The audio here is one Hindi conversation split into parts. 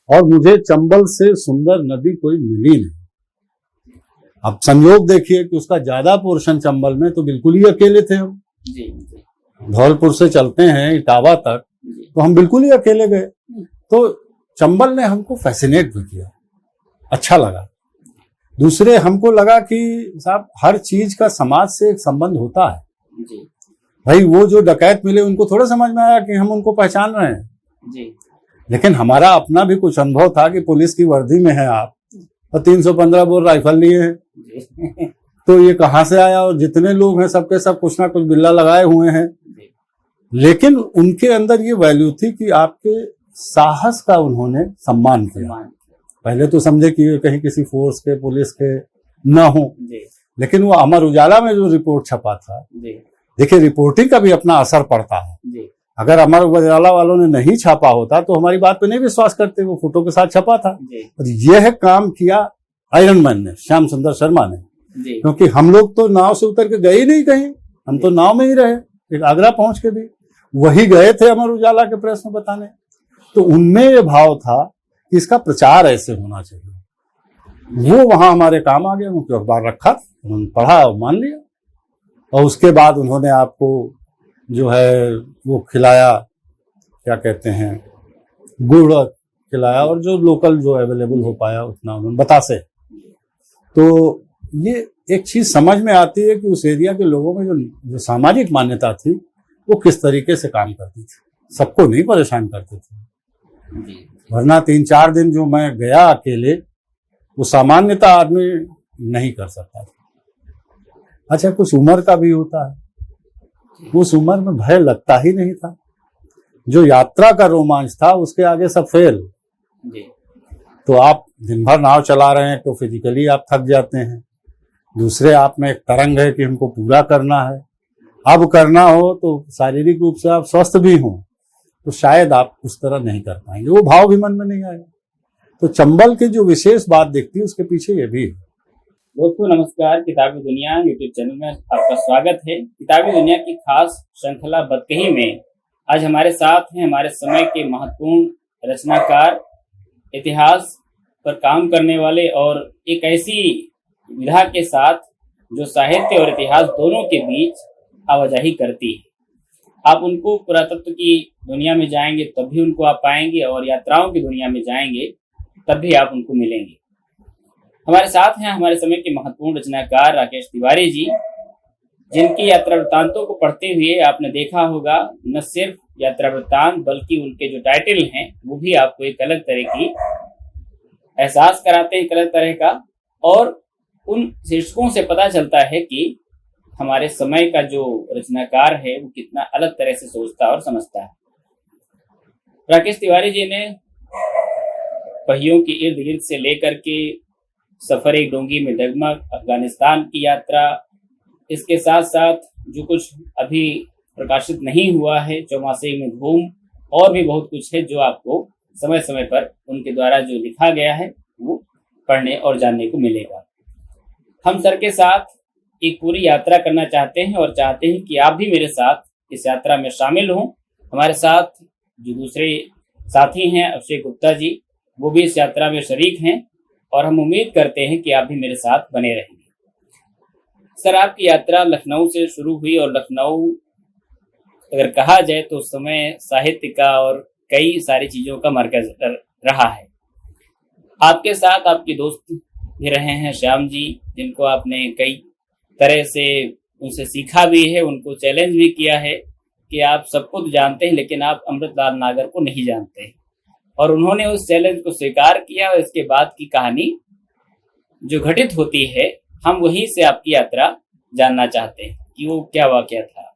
और मुझे चंबल से सुंदर नदी कोई मिली नहीं। अब संयोग देखिए कि उसका ज्यादा पोर्शन चंबल में, तो बिल्कुल ही अकेले थे हम। धौलपुर से चलते हैं इटावा तक, तो हम बिल्कुल ही अकेले गए। तो चंबल ने हमको फैसिनेट भी किया, अच्छा लगा। दूसरे हमको लगा कि साहब हर चीज का समाज से एक संबंध होता है जी। भाई वो जो डकैत मिले उनको थोड़ा समझ में आया कि हम उनको पहचान रहे हैं जी। लेकिन हमारा अपना भी कुछ अनुभव था कि पुलिस की वर्दी में है आप और 315 बोर राइफल लिए हैं तो ये कहाँ से आया, और जितने लोग हैं सबके सब कुछ ना कुछ बिल्ला लगाए हुए हैं। लेकिन उनके अंदर ये वैल्यू थी कि आपके साहस का उन्होंने सम्मान किया। पहले तो समझे कि कहीं किसी फोर्स के पुलिस के न हो, लेकिन वो अमर उजाला में जो रिपोर्ट छपा था, देखिए रिपोर्टिंग का भी अपना असर पड़ता है। अगर अमर उजाला वालों ने नहीं छापा होता तो हमारी बात पे नहीं विश्वास करते, वो फोटो के साथ छपा था। और यह काम किया आयरन मैन ने, श्याम सुंदर शर्मा ने, क्योंकि हम लोग तो नाव से उतर के गए ही नहीं कहीं, हम तो नाव में ही रहे। एक आगरा पहुंच के भी वही गए थे अमर उजाला के प्रेस में बताने। तो उनमें ये भाव था कि इसका प्रचार ऐसे होना चाहिए। वो वहां हमारे काम आ गया, उनको अखबार रखा, उन्होंने पढ़ा और मान लिया। और उसके बाद उन्होंने आपको जो है वो खिलाया, क्या कहते हैं, गुड़ खिलाया, और जो लोकल जो अवेलेबल हो पाया उतना उन्होंने बतासे। तो ये एक चीज समझ में आती है कि उस एरिया के लोगों में जो सामाजिक मान्यता थी वो किस तरीके से काम करती थी, सबको नहीं परेशान करते थे। वरना 3-4 दिन जो मैं गया अकेले, वो सामान्यता आदमी नहीं कर सकता था। अच्छा, कुछ उम्र का भी होता है, उस उम्र में भय लगता ही नहीं था। जो यात्रा का रोमांच था उसके आगे सब फेल। तो आप दिन भर नाव चला रहे हैं तो फिजिकली आप थक जाते हैं, दूसरे आप में एक तरंग है कि हमको पूरा करना है। अब करना हो तो शारीरिक रूप से आप स्वस्थ भी हों तो शायद आप उस तरह नहीं कर पाएंगे, वो भाव भी मन में नहीं आएगा। तो चंबल की जो विशेष बात दिखती है उसके पीछे ये भी है। दोस्तों नमस्कार, किताबी दुनिया यूट्यूब चैनल में आपका स्वागत है। किताबी दुनिया की खास श्रृंखला बदकही में आज हमारे साथ हैं हमारे समय के महत्वपूर्ण रचनाकार, इतिहास पर काम करने वाले और एक ऐसी विधा के साथ जो साहित्य और इतिहास दोनों के बीच आवाजाही करती है। आप उनको पुरातत्व की दुनिया में जाएंगे तब भी उनको आप पाएंगे, और यात्राओं की दुनिया में जाएंगे तब भी आप उनको मिलेंगे। हमारे साथ हैं हमारे समय के महत्वपूर्ण रचनाकार राकेश तिवारी जी, जिनकी यात्रा वृत्तांतों को पढ़ते हुए आपने देखा होगा न सिर्फ यात्रा वृत्तांत बल्कि उनके जो टाइटल हैं वो भी आपको एक अलग तरह की एहसास कराते हैं, एक अलग तरह का। और उन शीर्षकों से पता चलता है कि हमारे समय का जो रचनाकार है वो कितना अलग तरह से सोचता और समझता है। राकेश तिवारी जी ने पहियों के इर्द गिर्द से लेकर के सफर एक डोंगी में डगमग, अफगानिस्तान की यात्रा, इसके साथ साथ जो कुछ अभी प्रकाशित नहीं हुआ है, चौमासे में धूम, और भी बहुत कुछ है जो आपको समय समय पर उनके द्वारा जो लिखा गया है वो पढ़ने और जानने को मिलेगा। हम सर के साथ एक पूरी यात्रा करना चाहते हैं और चाहते हैं कि आप भी मेरे साथ इस यात्रा में शामिल हों। हमारे साथ जो दूसरे साथी हैं अभिषेक गुप्ता जी, वो भी इस यात्रा में शरीक हैं और हम उम्मीद करते हैं कि आप भी मेरे साथ बने रहेंगे। सर, आपकी यात्रा लखनऊ से शुरू हुई और लखनऊ अगर कहा जाए तो उस समय साहित्य का और कई सारी चीज़ों का मरकज रहा है। आपके साथ आपके दोस्त भी रहे हैं श्याम जी, जिनको आपने कई तरह से उनसे सीखा भी है, उनको चैलेंज भी किया है कि आप सबको तो जानते हैं लेकिन आप अमृतलाल नागर को नहीं जानते, और उन्होंने उस चैलेंज को स्वीकार किया। और इसके बाद की कहानी जो घटित होती है हम वहीं से आपकी यात्रा जानना चाहते हैं कि वो क्या वाकया था।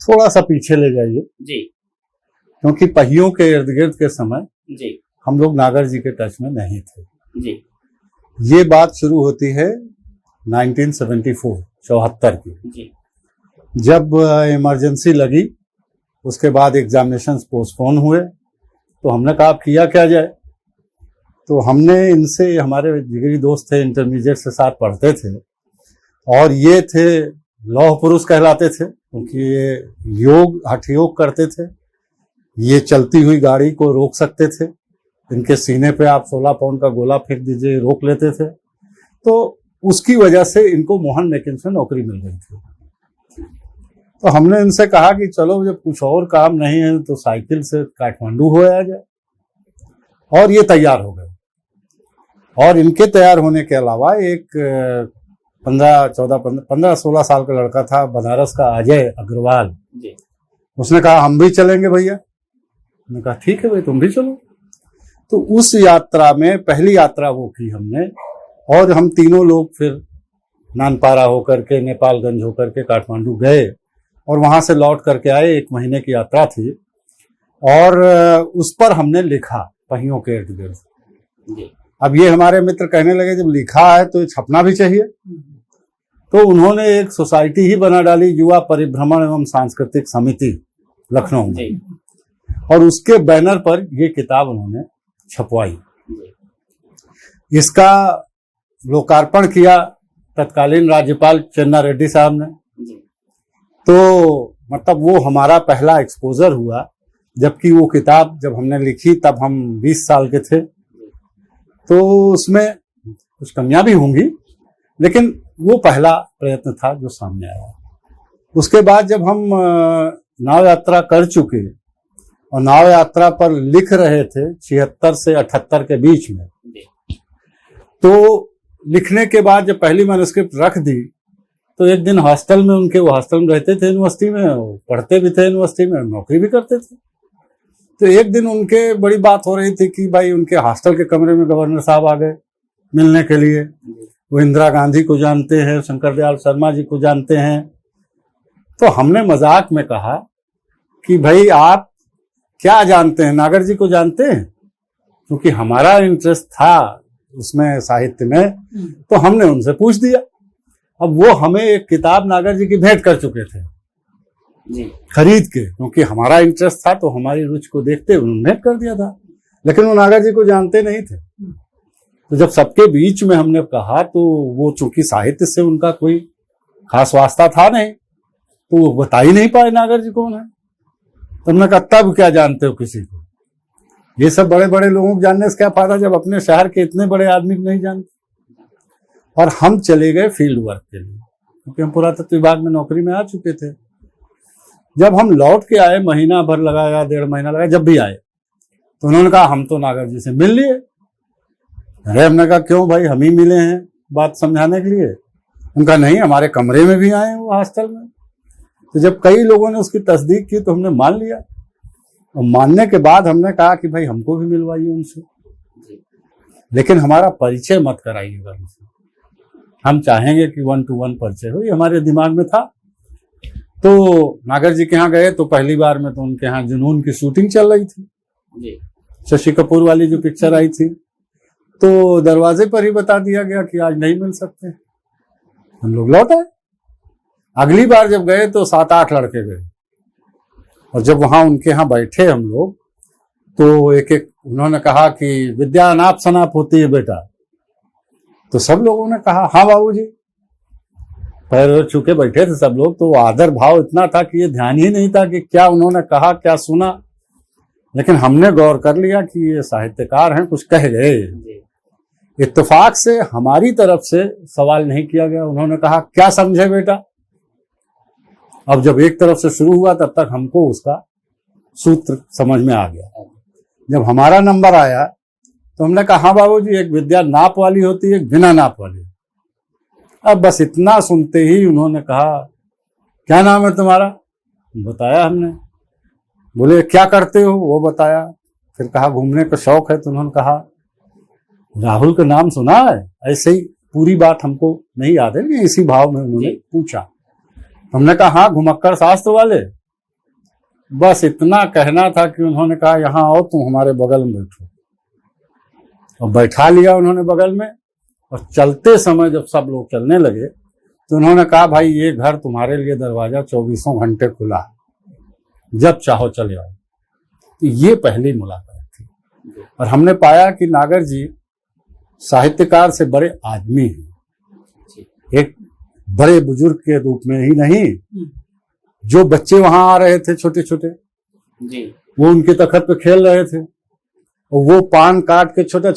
थोड़ा सा पीछे ले जाइए जी, क्योंकि पहियों के इर्द गिर्द के समय जी हम लोग नागर जी के टच में नहीं थे जी। ये बात शुरू होती है 1974 की जी। जब इमरजेंसी लगी, उसके बाद एग्जामिनेशंस पोस्टपोन हुए, तो हमने कहा अब किया क्या जाए। तो हमने इनसे, हमारे जिगरी दोस्त थे, इंटरमीडिएट से साथ पढ़ते थे और ये थे लौह पुरुष कहलाते थे क्योंकि ये योग, हठ योग करते थे, ये चलती हुई गाड़ी को रोक सकते थे इनके सीने पे आप 16 पाउंड का गोला फेंक दीजिए, रोक लेते थे। तो उसकी वजह से इनको मोहन मैकिन्से से नौकरी मिल गई थी। तो हमने इनसे कहा कि चलो जब कुछ और काम नहीं है तो साइकिल से काठमांडू हो आया जाए, और ये तैयार हो गए। और इनके तैयार होने के अलावा एक 15-16 साल का लड़का था बनारस का, अजय अग्रवाल जी। उसने कहा हम भी चलेंगे भैया। मैंने कहा ठीक है भाई तुम भी चलो। तो उस यात्रा में पहली यात्रा वो की हमने, और हम तीनों लोग फिर नानपारा होकर के, नेपालगंज होकर के काठमांडू गए और वहां से लौट करके आए। 1 महीने की यात्रा थी और उस पर हमने लिखा पहियों के इर्द गिर्द। अब ये हमारे मित्र कहने लगे जब लिखा है तो छपना भी चाहिए। तो उन्होंने एक सोसाइटी ही बना डाली, युवा परिभ्रमण एवं सांस्कृतिक समिति लखनऊ में, और उसके बैनर पर ये किताब उन्होंने छपवाई। इसका लोकार्पण किया तत्कालीन राज्यपाल चन्ना रेड्डी साहब ने। तो मतलब वो हमारा पहला एक्सपोजर हुआ, जबकि वो किताब जब हमने लिखी तब हम 20 साल के थे। तो उसमें कुछ कमियां भी होंगी, लेकिन वो पहला प्रयत्न था जो सामने आया। उसके बाद जब हम नाव यात्रा कर चुके और नाव यात्रा पर लिख रहे थे 76 से 78 के बीच में, तो लिखने के बाद जब पहली मैन्युस्क्रिप्ट रख दी तो एक दिन हॉस्टल में उनके, वो हॉस्टल में रहते थे यूनिवर्सिटी में, वो पढ़ते भी थे यूनिवर्सिटी में, नौकरी भी करते थे। तो एक दिन उनके बड़ी बात हो रही थी कि भाई उनके हॉस्टल के कमरे में गवर्नर साहब आ गए मिलने के लिए। वो इंदिरा गांधी को जानते हैं, शंकर दयाल शर्मा जी को जानते हैं। तो हमने मजाक में कहा कि भाई आप क्या जानते हैं, नागर जी को जानते हैं? क्योंकि हमारा इंटरेस्ट था उसमें, साहित्य में, तो हमने उनसे पूछ दिया। अब वो हमें एक किताब नागर जी की भेंट कर चुके थे जी, खरीद के, क्योंकि हमारा इंटरेस्ट था तो हमारी रुचि को देखते उन्होंने भेंट कर दिया था। लेकिन वो नागर जी को जानते नहीं थे। तो जब सबके बीच में हमने कहा तो वो चूंकि साहित्य से उनका कोई खास वास्ता था नहीं, तो वो बता ही नहीं पाए नागर जी कौन है। तो हमने कहा तब क्या जानते हो किसी को? ये सब बड़े बड़े लोगों को जानने से क्या फायदा जब अपने शहर के इतने बड़े आदमी को नहीं जानते। और हम चले गए फील्ड वर्क के लिए, क्योंकि हम पुरातत्व विभाग में नौकरी में आ चुके थे। जब हम लौट के आए, महीना भर लगाया, 1.5 महीना लगा, जब भी आए तो उन्होंने कहा हम तो नागर जी से मिल लिए। अरे हमने कहा क्यों भाई, हम ही मिले हैं बात समझाने के लिए। उनका नहीं, हमारे कमरे में भी आए वो हॉस्टल में। तो जब कई लोगों ने उसकी तस्दीक की तो हमने मान लिया, और मानने के बाद हमने कहा कि भाई हमको भी मिलवाइए उनसे, लेकिन हमारा परिचय मत कराइएगा उनसे। हम चाहेंगे कि 1 to 1 परिचय हो, ये हमारे दिमाग में था। तो नागर जी के यहाँ गए तो पहली बार में तो उनके यहाँ जुनून की शूटिंग चल रही थी जी, शशि कपूर वाली जो पिक्चर आई थी। तो दरवाजे पर ही बता दिया गया कि आज नहीं मिल सकते। हम लोग लौट आए। अगली बार जब गए तो 7-8 लड़के गए, और जब वहां उनके यहाँ बैठे हम लोग, तो एक एक उन्होंने कहा कि विद्या अनाप शनाप होती है बेटा। तो सब लोगों ने कहा हाँ बाबूजी। पैर चुके बैठे थे सब लोग, तो आदर भाव इतना था कि ये ध्यान ही नहीं था कि क्या उन्होंने कहा, क्या सुना। लेकिन हमने गौर कर लिया कि ये साहित्यकार हैं, कुछ कह गए। इत्तेफाक से हमारी तरफ से सवाल नहीं किया गया। उन्होंने कहा क्या समझे बेटा। अब जब एक तरफ से शुरू हुआ तब तक हमको उसका सूत्र समझ में आ गया। जब हमारा नंबर आया तो हमने कहा हाँ बाबूजी, एक विद्या नाप वाली होती है, एक बिना नाप वाली। अब बस इतना सुनते ही उन्होंने कहा क्या नाम है तुम्हारा? बताया हमने। बोले क्या करते हो? वो बताया। फिर कहा घूमने का शौक है। तो उन्होंने कहा राहुल का नाम सुना है? ऐसे ही पूरी बात हमको नहीं याद है, लेकिन इसी भाव में उन्होंने पूछा। हमने कहा हाँ घुमक्कड़ शास्त्र वाले। बस इतना कहना था कि उन्होंने कहा यहाँ आओ, तुम हमारे बगल में बैठो, और बैठा लिया उन्होंने बगल में। और चलते समय जब सब लोग चलने लगे तो उन्होंने कहा भाई ये घर तुम्हारे लिए दरवाजा 24 घंटे खुला है, जब चाहो चले आओ। तो ये पहली मुलाकात थी, और हमने पाया कि नागर जी साहित्यकार से बड़े आदमी हैं। एक बड़े बुजुर्ग के रूप में ही नहीं, जो बच्चे वहां आ रहे थे छोटे छोटे, वो उनके तखत पे खेल रहे थे, और वो पान काट के छोटा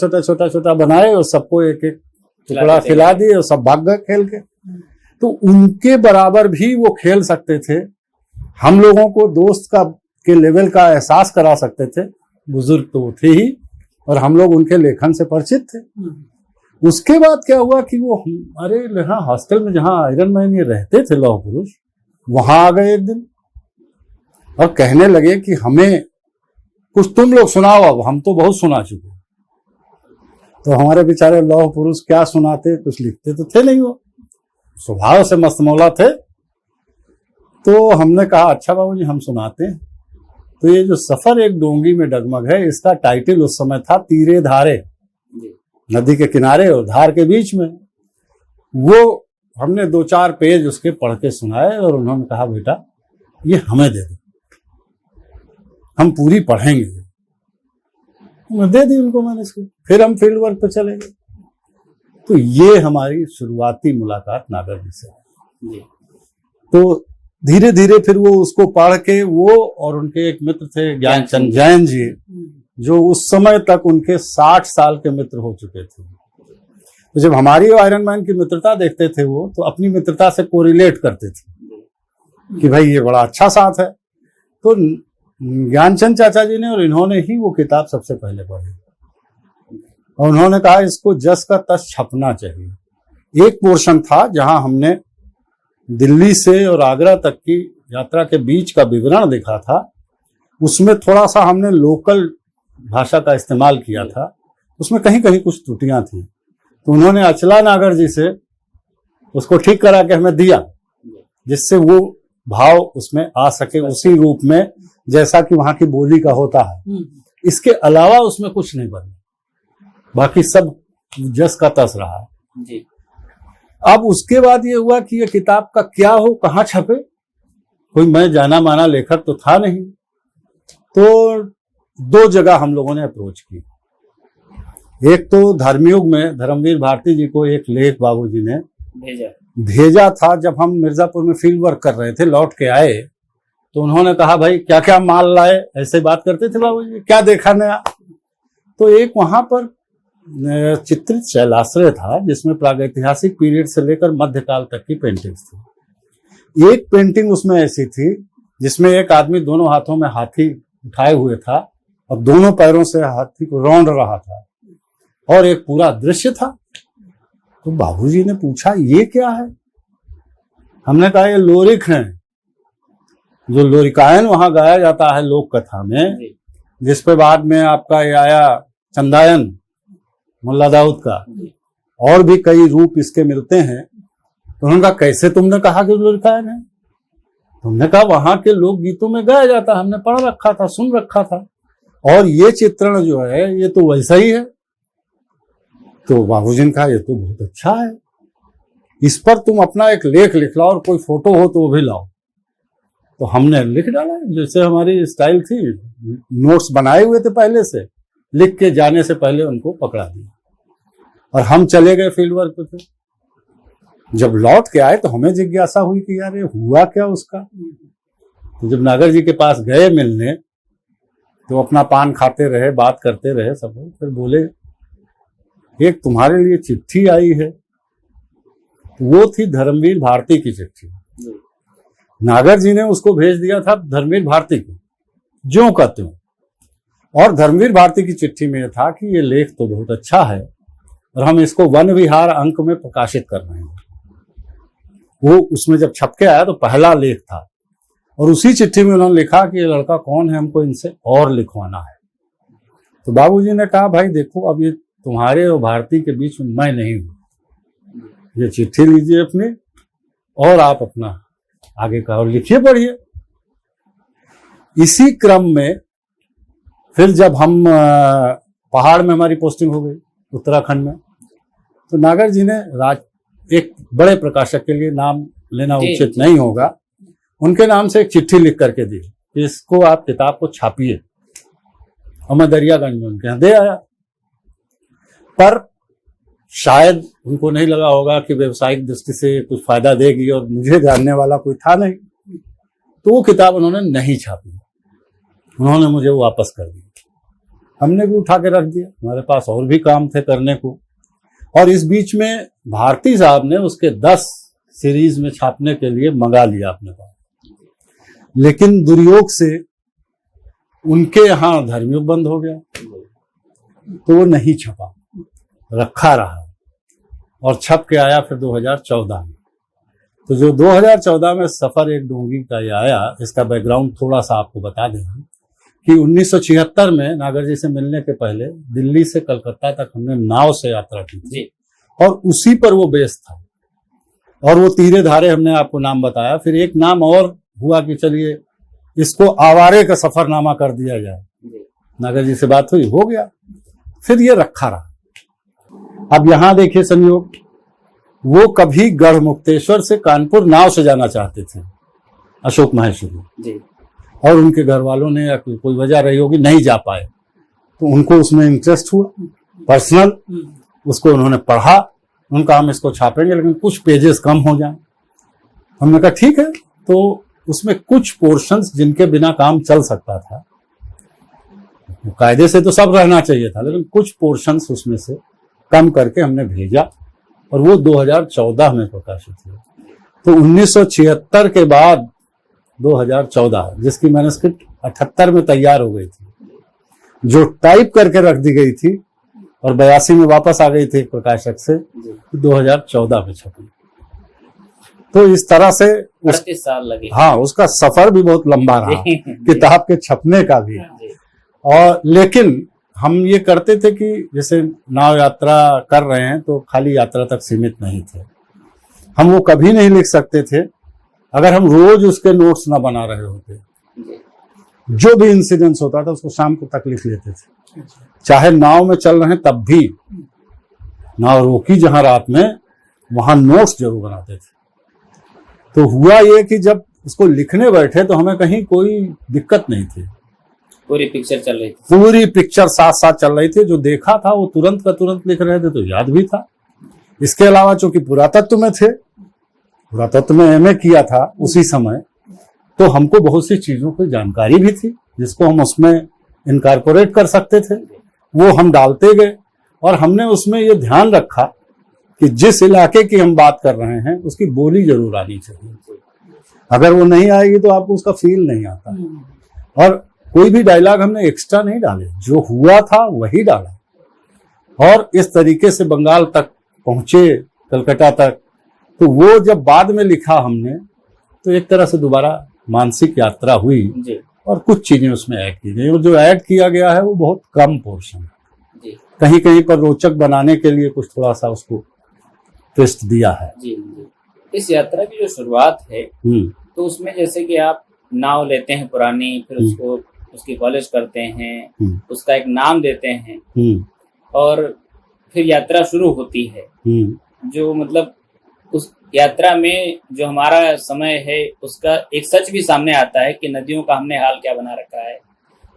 छोटा बनाए और सबको एक एक टुकड़ा खिला दिए और सब भाग गए खेल के। तो उनके बराबर भी वो खेल सकते थे, हम लोगों को दोस्त का के लेवल का एहसास करा सकते थे। बुजुर्ग तो वो थे ही और हम लोग उनके लेखन से परिचित थे। उसके बाद क्या हुआ कि वो हमारे यहाँ हॉस्टल में जहाँ आयरन मैन ये रहते थे लौह पुरुष, वहां आ गए एक दिन और कहने लगे कि हमें कुछ तुम लोग सुनाओ, अब हम तो बहुत सुना चुके। तो हमारे बेचारे लौह पुरुष क्या सुनाते, कुछ लिखते तो थे नहीं, वो स्वभाव से मस्तमौला थे। तो हमने कहा अच्छा बाबूजी हम सुनाते हैं। तो ये जो सफर एक डोंगी में डगमग है, इसका टाइटल उस समय था तीरे धारे, नदी के किनारे और धार के बीच में। वो हमने 2-4 पेज उसके पढ़ के सुनाए और उन्होंने कहा बेटा ये हमें दे दो, हम पूरी पढ़ेंगे। दे दी उनको मैंने इसको, फिर हम फील्ड वर्क पे चले गए। तो ये हमारी शुरुआती मुलाकात नागर जी से। तो धीरे धीरे फिर वो उसको पढ़ के, वो और उनके एक मित्र थे ज्ञानचंद जैन जी, जो उस समय तक उनके 60 साल के मित्र हो चुके थे। तो जब हमारी आयरन मैन की मित्रता देखते थे वो, तो अपनी मित्रता से कोरिलेट करते थे कि भाई ये बड़ा अच्छा साथ है। तो ज्ञानचंद चाचा जी ने और इन्होंने ही वो किताब सबसे पहले पढ़ी और उन्होंने कहा इसको जस का तस छपना चाहिए। एक पोर्शन था जहां हमने दिल्ली से और आगरा तक की यात्रा के बीच का विवरण लिखा था, उसमें थोड़ा सा हमने लोकल भाषा का इस्तेमाल किया था, उसमें कहीं कहीं कुछ त्रुटियां थी। तो उन्होंने अचला नागर जी से उसको ठीक करा के हमें दिया, जिससे वो भाव उसमें आ सके उसी रूप में जैसा कि वहां की बोली का होता है। इसके अलावा उसमें कुछ नहीं बना, बाकी सब जस का तस रहा जी। अब उसके बाद ये हुआ कि ये किताब का क्या हो, कहाँ छपे, कोई मैं जाना माना लेखक तो था नहीं। तो 2 जगह हम लोगों ने अप्रोच की। एक तो धर्मयुग में धर्मवीर भारती जी को एक लेख बाबूजी ने भेजा था। जब हम मिर्जापुर में फील्ड वर्क कर रहे थे, लौट के आए तो उन्होंने कहा भाई क्या क्या माल लाए, ऐसे बात करते थे बाबूजी, क्या देखा नया। तो एक वहां पर चित्रित शैलाश्रय था जिसमें प्रागैतिहासिक पीरियड से लेकर मध्यकाल तक की पेंटिंग्स थी। एक पेंटिंग उसमें ऐसी थी जिसमें एक आदमी दोनों हाथों में हाथी उठाए हुए था और दोनों पैरों से हाथी को रौंद रहा था और एक पूरा दृश्य था। तो बाबूजी ने पूछा ये क्या है। हमने कहा ये लोरिक है, जो लोरिकायन वहां गाया जाता है लोक कथा में, जिस पे बाद में आपका ये आया चंदायन मुल्ला दाऊद का, और भी कई रूप इसके मिलते हैं। तो उन्होंने कहा कैसे तुमने कहा कि लोरिकायन है। तुमने कहा वहां के लोक गीतों में गाया जाता है, हमने पढ़ रखा था, सुन रखा था, और ये चित्रण जो है ये तो वैसा ही है। तो बाबूजी ने कहा ये तो बहुत अच्छा है, इस पर तुम अपना एक लेख लिख लाओ और कोई फोटो हो तो वो भी लाओ। तो हमने लिख डाला, जैसे हमारी स्टाइल थी, नोट्स बनाए हुए थे पहले से, लिख के जाने से पहले उनको पकड़ा दिया और हम चले गए फील्ड वर्क पे। जब लौट के आए तो हमें जिज्ञासा हुई कि यार ये हुआ क्या उसका। तो जब नागर जी के पास गए मिलने, तो अपना पान खाते रहे, बात करते रहे सब, फिर बोले एक तुम्हारे लिए चिट्ठी आई है। वो थी धर्मवीर भारती की चिट्ठी। नागर जी ने उसको भेज दिया था धर्मवीर भारती को, ज्यों का त्यों। और धर्मवीर भारती की चिट्ठी में यह था कि ये लेख तो बहुत अच्छा है और हम इसको वन विहार अंक में प्रकाशित कर रहे हैं। वो उसमें जब छप के आया तो पहला लेख था और उसी चिट्ठी में उन्होंने लिखा कि ये लड़का कौन है, हमको इनसे और लिखवाना है। तो बाबूजी ने कहा भाई देखो अब ये तुम्हारे और भारती के बीच में मैं नहीं हूं, ये चिट्ठी लीजिए अपनी और आप अपना आगे का और लिखिए पढ़िए। इसी क्रम में फिर जब हम पहाड़ में हमारी पोस्टिंग हो गई उत्तराखंड में, तो नागर जी ने एक बड़े प्रकाशक के लिए नाम लेना उचित नहीं होगा, उनके नाम से एक चिट्ठी लिख करके दी कि इसको आप किताब को छापिए, और मैं दरियागंज में उनके यहाँ दे आया। पर शायद उनको नहीं लगा होगा कि व्यवसायिक दृष्टि से कुछ फायदा देगी, और मुझे जानने वाला कोई था नहीं, तो वो किताब उन्होंने नहीं छापी, उन्होंने मुझे वापस कर दी। हमने भी उठा के रख दिया, हमारे पास और भी काम थे करने को। और इस बीच में भारती साहब ने उसके 10 सीरीज में छापने के लिए मंगा लिया अपने पास, लेकिन दुर्योग से उनके यहाँ धर्मयुग बंद हो गया तो वो नहीं छपा, रखा रहा और छप के आया फिर 2014 में। तो जो 2014 में सफर एक डोंगी का ये आया, इसका बैकग्राउंड थोड़ा सा आपको बता दें कि 1976 में नागर जी से मिलने के पहले दिल्ली से कलकत्ता तक हमने नाव से यात्रा की थी और उसी पर वो बेस था। और वो तीरे धारे हमने आपको नाम बताया। फिर एक नाम और हुआ कि चलिए इसको आवारे का सफरनामा कर दिया जाए, नागर जी से बात हुई, हो गया, फिर ये रखा रहा। अब यहां देखिए संयोग, वो कभी गढ़ मुक्तेश्वर से कानपुर नाव से जाना चाहते थे अशोक माहेश्वरी जी, और उनके घर वालों ने या कोई वजह रही होगी नहीं जा पाए, तो उनको उसमें इंटरेस्ट हुआ पर्सनल, उसको उन्होंने पढ़ा, उनका हम इसको छापेंगे लेकिन कुछ पेजेस कम हो जाएं। हमने कहा ठीक है। तो उसमें कुछ पोर्शंस जिनके बिना काम चल सकता था, कायदे से तो सब रहना चाहिए था, लेकिन कुछ पोर्शंस उसमें से कम करके हमने भेजा और वो 2014 में प्रकाशित हुआ। तो 1976 के बाद 2014, जिसकी मैन्युस्क्रिप्ट 78 में तैयार हो गई थी, जो टाइप करके रख दी गई थी और 82 में वापस आ गई थी एक प्रकाशक से, 2014 में छपी। तो इस तरह से 38 साल लगे। हाँ, उसका सफर भी बहुत लंबा रहा किताब के छपने का भी। और लेकिन हम ये करते थे कि जैसे नाव यात्रा कर रहे हैं तो खाली यात्रा तक सीमित नहीं थे, हम वो कभी नहीं लिख सकते थे अगर हम रोज उसके नोट्स ना बना रहे होते। जो भी इंसिडेंट्स होता था उसको शाम को तक लिख लेते थे, चाहे नाव में चल रहे हैं तब भी। नाव रोकी जहां रात में, वहां नोट्स जरूर बनाते थे। तो हुआ ये कि जब उसको लिखने बैठे तो हमें कहीं कोई दिक्कत नहीं थी, पूरी पिक्चर चल रही थी, पूरी पिक्चर साथ साथ चल रही थी। जो देखा था वो तुरंत का तुरंत लिख रहे थे, तो याद भी था। इसके अलावा चूंकि पुरातत्व में थे, पुरातत्व में एमए किया था उसी समय, तो हमको बहुत सी चीजों की जानकारी भी थी जिसको हम उसमें इनकॉर्पोरेट कर सकते थे, वो हम डालते गए। और हमने उसमें ये ध्यान रखा कि जिस इलाके की हम बात कर रहे हैं उसकी बोली जरूर आनी चाहिए, अगर वो नहीं आएगी तो आपको उसका फील नहीं आता। और कोई भी डायलॉग हमने एक्स्ट्रा नहीं डाले, जो हुआ था वही डाला। और इस तरीके से बंगाल तक पहुंचे, कलकत्ता तक। तो वो जब बाद में लिखा हमने, तो एक तरह से दोबारा मानसिक यात्रा हुई जी। और कुछ चीजें उसमें ऐड की गई, और जो ऐड किया गया है वो बहुत कम पोर्शन है। कहीं कहीं पर रोचक बनाने के लिए कुछ थोड़ा सा उसको ट्विस्ट दिया है जी। इस यात्रा की जो शुरुआत है तो उसमें जैसे कि आप नाव लेते हैं पुरानी, फिर उसको उसकी पॉलिश करते हैं, उसका एक नाम देते हैं और फिर यात्रा शुरू होती है। जो मतलब उस यात्रा में जो हमारा समय है उसका एक सच भी सामने आता है कि नदियों का हमने हाल क्या बना रखा है,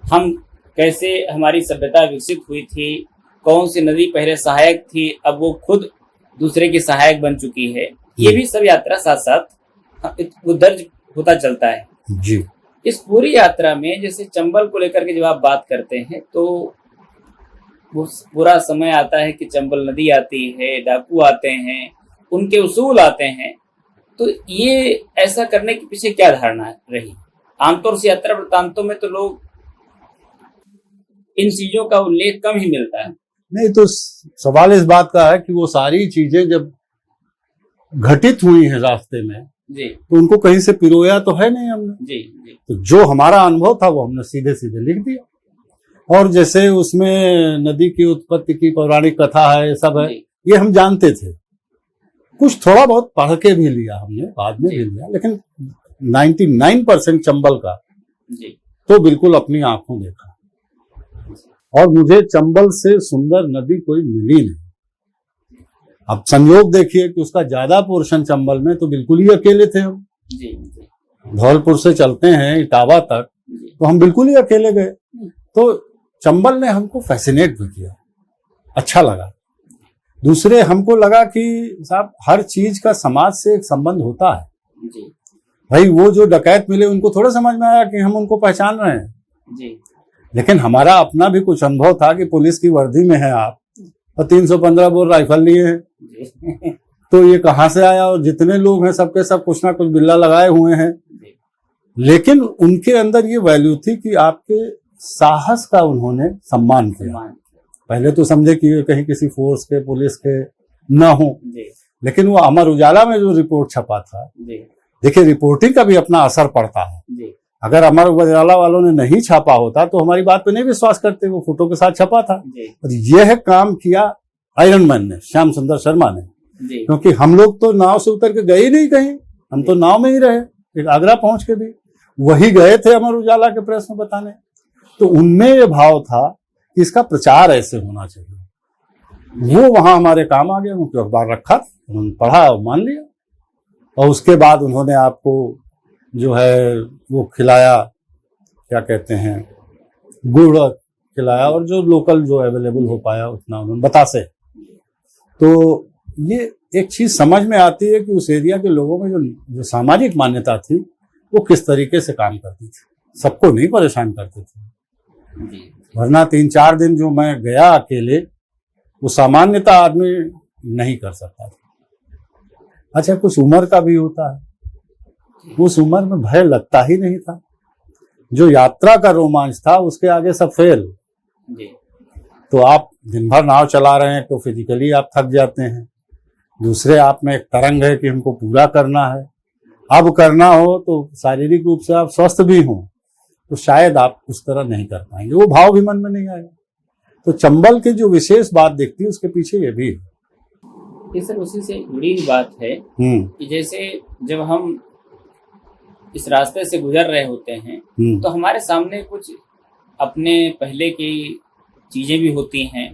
हम कैसे, हमारी सभ्यता विकसित हुई थी, कौन सी नदी पहले सहायक थी अब वो खुद दूसरे की सहायक बन चुकी है। ये भी सब यात्रा साथ साथ वो दर्ज होता चलता है जी। इस पूरी यात्रा में जैसे चंबल को लेकर के जब आप बात करते हैं तो वो पूरा समय आता है कि चंबल नदी आती है, डाकू आते हैं, उनके उसूल आते हैं। तो ये ऐसा करने के पीछे क्या धारणा रही? आमतौर से यात्रा वृत्तांतों में तो लोग इन चीजों का उल्लेख कम ही मिलता है। नहीं, तो सवाल इस बात का है कि वो सारी चीजें जब घटित हुई हैं रास्ते में जी, तो उनको कहीं से पिरोया तो है नहीं हमने जी। तो जो हमारा अनुभव था वो हमने सीधे सीधे लिख दिया। और जैसे उसमें नदी की उत्पत्ति की पौराणिक कथा है, सब है, ये हम जानते थे। कुछ थोड़ा बहुत पढ़ के भी लिया हमने, बाद में भी लिया, लेकिन 99% चंबल का जी तो बिल्कुल अपनी आंखों देखा। और मुझे चंबल से सुंदर नदी कोई मिली नहीं। अब संयोग देखिए कि उसका ज्यादा पोर्शन चंबल में, तो बिल्कुल ही अकेले थे हम जी। धौलपुर से चलते हैं इटावा तक तो हम बिल्कुल ही अकेले गए। तो चंबल ने हमको फैसिनेट भी किया, अच्छा लगा। दूसरे हमको लगा कि साहब हर चीज का समाज से एक संबंध होता है जी। भाई वो जो डकैत मिले उनको थोड़ा समझ में आया कि हम उनको पहचान रहे हैं जी। लेकिन हमारा अपना भी कुछ अनुभव था कि पुलिस की वर्दी में है आप और 315 बोर राइफल लिए हैं, तो ये कहाँ से आया। और जितने लोग हैं सबके सब कुछ ना कुछ बिल्ला लगाए हुए हैं, लेकिन उनके अंदर ये वैल्यू थी कि आपके साहस का उन्होंने सम्मान किया। पहले तो समझे कि ये कहीं किसी फोर्स के पुलिस के न हो, लेकिन वो अमर उजाला में जो रिपोर्ट छपा था, देखिए रिपोर्टिंग का भी अपना असर पड़ता है। अगर अमर उजाला वालों ने नहीं छापा होता तो हमारी बात पे नहीं विश्वास करते, वो फोटो के साथ छपा था। और यह काम किया आयरन मैन ने, श्याम सुंदर शर्मा ने, क्योंकि हम लोग तो नाव से उतर के गए ही नहीं कहीं, हम तो नाव में ही रहे, एक आगरा पहुंच के भी वही गए थे अमर उजाला के प्रेस में बताने। तो उनमें ये भाव था कि इसका प्रचार ऐसे होना चाहिए। वो वहां हमारे काम आ गया, उनके अखबार रखा, उन्होंने पढ़ा और मान लिया। और उसके बाद उन्होंने आपको जो है वो खिलाया, क्या कहते हैं, गुड़ खिलाया, और जो लोकल जो अवेलेबल हो पाया उतना उन्होंने बतासे। तो ये एक चीज समझ में आती है कि उस एरिया के लोगों में जो सामाजिक मान्यता थी वो किस तरीके से काम करती थी, सबको नहीं परेशान करते थे। वरना 3-4 दिन जो मैं गया अकेले, वो सामान्यता आदमी नहीं कर सकता था। अच्छा, कुछ उम्र का भी होता है, उस उम्र में भय लगता ही नहीं था। जो यात्रा का रोमांच था उसके आगे सब फेल। तो आप दिन भर नाव चला रहे हैं तो फिजिकली आप थक जाते हैं, दूसरे आप में एक तरंग है कि हमको पूरा करना है, अब करना हो तो शारीरिक रूप से आप स्वस्थ भी हों तो शायद आप उस तरह नहीं कर पाएंगे, वो भाव भी मन में नहीं आएगा। तो चंबल की जो विशेष बात दिखती है उसके पीछे ये भी है। ये सर उसी से जुड़ी हुई बात है कि जैसे जब हम इस रास्ते से गुजर रहे होते हैं तो हमारे सामने कुछ अपने पहले की चीजें भी होती हैं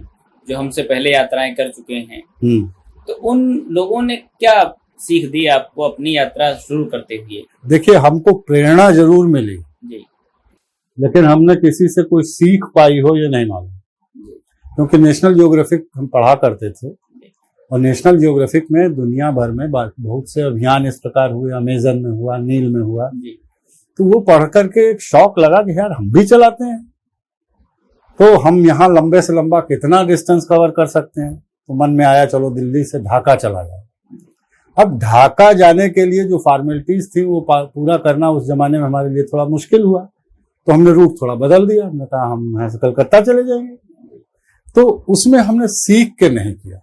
जो हमसे पहले यात्राएं कर चुके हैं। तो उन लोगों ने क्या सीख दी आपको अपनी यात्रा शुरू करते हुए? देखिए, हमको प्रेरणा जरूर मिली जी, लेकिन हमने किसी से कोई सीख पाई हो ये नहीं मालूम, क्योंकि नेशनल ज्योग्राफिक हम पढ़ा करते थे और नेशनल ज्योग्राफिक में दुनिया भर में बहुत से अभियान इस प्रकार हुए, अमेजन में हुआ, नील में हुआ। तो वो पढ़ करके एक शौक लगा कि यार हम भी चलाते हैं, तो हम यहाँ लंबे से लंबा कितना डिस्टेंस कवर कर सकते हैं। तो मन में आया चलो दिल्ली से ढाका चला जाए। अब ढाका जाने के लिए जो फॉर्मेलिटीज थी वो पूरा करना उस जमाने में हमारे लिए थोड़ा मुश्किल हुआ, तो हमने रूट थोड़ा बदल दिया। हमने कहा हम यहाँ से कलकत्ता चले जाएंगे। तो उसमें हमने सीख के नहीं किया।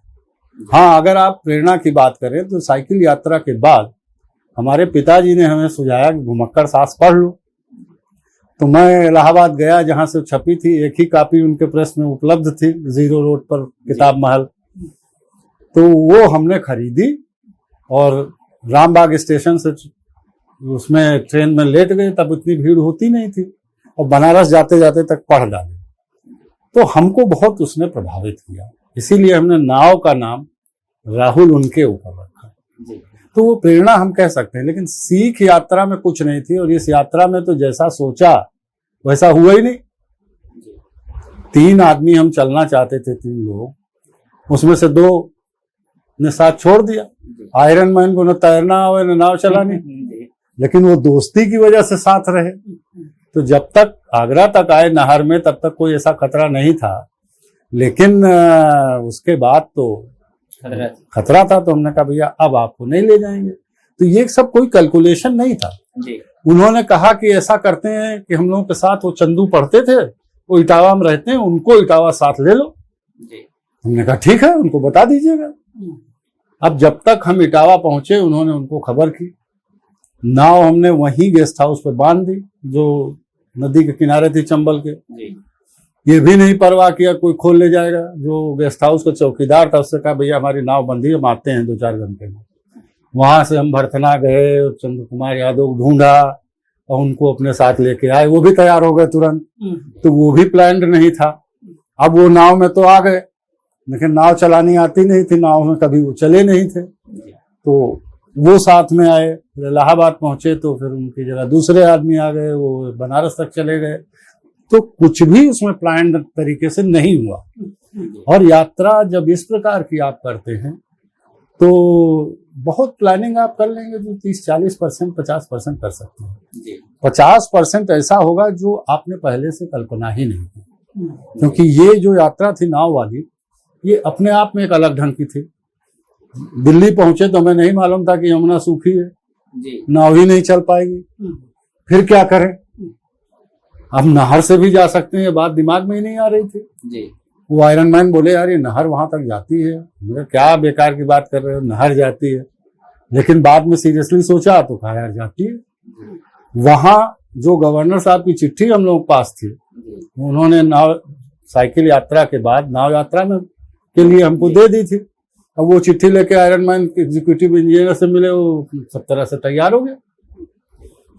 हाँ, अगर आप प्रेरणा की बात करें तो साइकिल यात्रा के बाद हमारे पिताजी ने हमें सुझाया कि घुमक्कड़ सास पढ़ लो। तो मैं इलाहाबाद गया, जहां से छपी थी, एक ही कॉपी उनके प्रेस में उपलब्ध थी, जीरो रोड पर किताब महल। तो वो हमने खरीदी और रामबाग स्टेशन से उसमें ट्रेन में लेट गए, तब इतनी भीड़ होती नहीं थी, और बनारस जाते जाते तक पढ़ डाले। तो हमको बहुत उसने प्रभावित किया, इसीलिए हमने नाव का नाम राहुल उनके ऊपर रखा। तो वो प्रेरणा हम कह सकते हैं, लेकिन सीख यात्रा में कुछ नहीं थी। और इस यात्रा में तो जैसा सोचा वैसा हुआ ही नहीं। 3 आदमी हम चलना चाहते थे, 3 लोग, उसमें से 2 ने साथ छोड़ दिया। आयरन मैन को न तैरना आवे न नाव चलानी, लेकिन वो दोस्ती की वजह से साथ रहे। तो जब तक आगरा तक आए नहर में तब तक कोई ऐसा खतरा नहीं था, लेकिन उसके बाद तो खतरा था। तो हमने कहा भैया अब आपको नहीं ले जाएंगे। तो ये सब कोई कैलकुलेशन नहीं था जी। उन्होंने कहा कि ऐसा करते हैं कि हम लोगों के साथ वो चंदू पढ़ते थे, वो इटावा में रहते हैं, उनको इटावा साथ ले लो जी। हमने कहा ठीक है, उनको बता दीजिएगा। अब जब तक हम इटावा पहुंचे उन्होंने उनको खबर की। नाव हमने वहीं गेस्ट हाउस पर बांध दी जो नदी के किनारे थी चंबल के जी। ये भी नहीं परवाह किया कोई खोल ले जाएगा। जो गेस्ट हाउस का चौकीदार था उससे कहा भैया हमारी नाव बंदी है, हम आते हैं 2-4 घंटे में। वहां से हम भरथना गए और चंद्र कुमार यादव को ढूंढा और उनको अपने साथ लेके आए। वो भी तैयार हो गए तुरंत, तो वो भी प्लान्ड नहीं था। अब वो नाव में तो आ गए, लेकिन नाव चलानी आती नहीं थी, नाव में कभी वो चले नहीं थे। तो वो साथ में आए, इलाहाबाद पहुंचे तो फिर उनकी जगह दूसरे आदमी आ गए, वो बनारस तक चले गए। तो कुछ भी उसमें प्लान तरीके से नहीं हुआ। और यात्रा जब इस प्रकार की आप करते हैं तो बहुत प्लानिंग आप कर लेंगे तो 30-40%, 50% कर सकते हैं। जी 50% ऐसा होगा जो आपने पहले से कल्पना ही नहीं की, क्योंकि ये जो यात्रा थी नाव वाली, ये अपने आप में एक अलग ढंग की थी। दिल्ली पहुंचे तो हमें नहीं मालूम था कि यमुना सूखी है, जी नाव ही नहीं चल पाएगी, फिर क्या करें। अब नहर से भी जा सकते हैं, ये बात दिमाग में ही नहीं आ रही थी। जी वो आयरन मैन बोले यार ये नहर वहां तक जाती है, मेरा क्या बेकार की बात कर रहे हो, नहर जाती है। लेकिन बाद में सीरियसली सोचा तो कहा यार जाती है। वहां जो गवर्नर साहब की चिट्ठी हम लोग पास थी, उन्होंने नाव साइकिल यात्रा के बाद नाव यात्रा में के लिए हमको दे दी थी। अब वो चिट्ठी लेके आयरन मैन एग्जीक्यूटिव इंजीनियर से मिले, वो सब तरह से तैयार हो गए।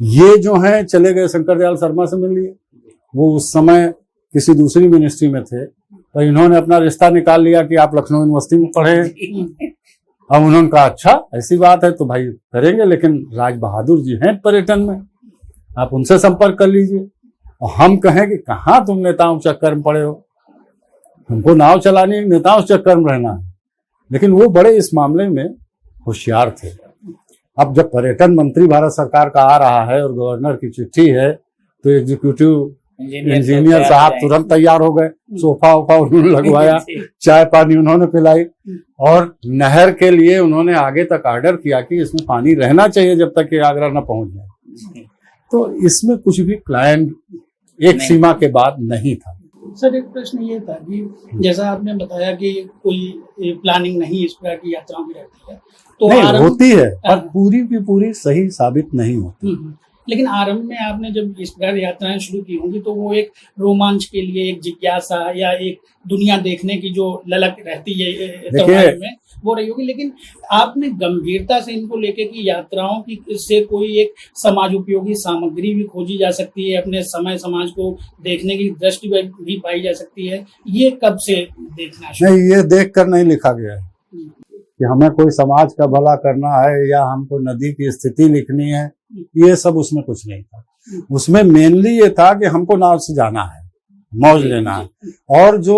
ये जो है चले गए शंकर दयाल शर्मा से मिल लिए, वो उस समय किसी दूसरी मिनिस्ट्री में थे, तो इन्होंने अपना रिश्ता निकाल लिया कि आप लखनऊ यूनिवर्सिटी में पढ़े। अब उन्होंने कहा अच्छा ऐसी बात है तो भाई करेंगे, लेकिन राज बहादुर जी हैं पर्यटन में, आप उनसे संपर्क कर लीजिए। और हम कहें कि कहाँ तुम नेताओं के चक्कर में पड़े हो, हमको नाव चलानी, नेताओं के चक्कर में रहना है। लेकिन वो बड़े इस मामले में होशियार थे। अब जब पर्यटन मंत्री भारत सरकार का आ रहा है और गवर्नर की चिट्ठी है, तो एग्जीक्यूटिव इंजीनियर साहब तुरंत तैयार हो गए, सोफा वोफा उन्होंने लगवाया, चाय पानी उन्होंने पिलाई, और नहर के लिए उन्होंने आगे तक ऑर्डर किया कि इसमें पानी रहना चाहिए जब तक कि आगरा न पहुंच जाए। तो इसमें कुछ भी प्लान एक सीमा के बाद नहीं था। सर एक प्रश्न ये था कि जैसा आपने बताया कि कोई प्लानिंग नहीं इस प्रकार की यात्राओं की रहती है, तो नहीं होती है पर पूरी की पूरी सही साबित नहीं होती। लेकिन आरंभ में आपने जब इस प्रकार यात्राएं शुरू की होंगी तो वो एक रोमांच के लिए, एक जिज्ञासा या एक दुनिया देखने की जो ललक रहती है त्योहार में वो रही होगी। लेकिन आपने गंभीरता से इनको लेके कि यात्राओं की से कोई एक समाज उपयोगी सामग्री भी खोजी जा सकती है, अपने समय समाज को देखने की दृष्टि भी पाई जा सकती है, ये कब से देखना शुरू? नहीं, ये देख कर नहीं लिखा गया है कि हमें कोई समाज का भला करना है या हमको नदी की स्थिति लिखनी है, ये सब उसमें कुछ नहीं था। उसमें मेनली ये था कि हमको नाव से जाना है, मौज लेना है। और जो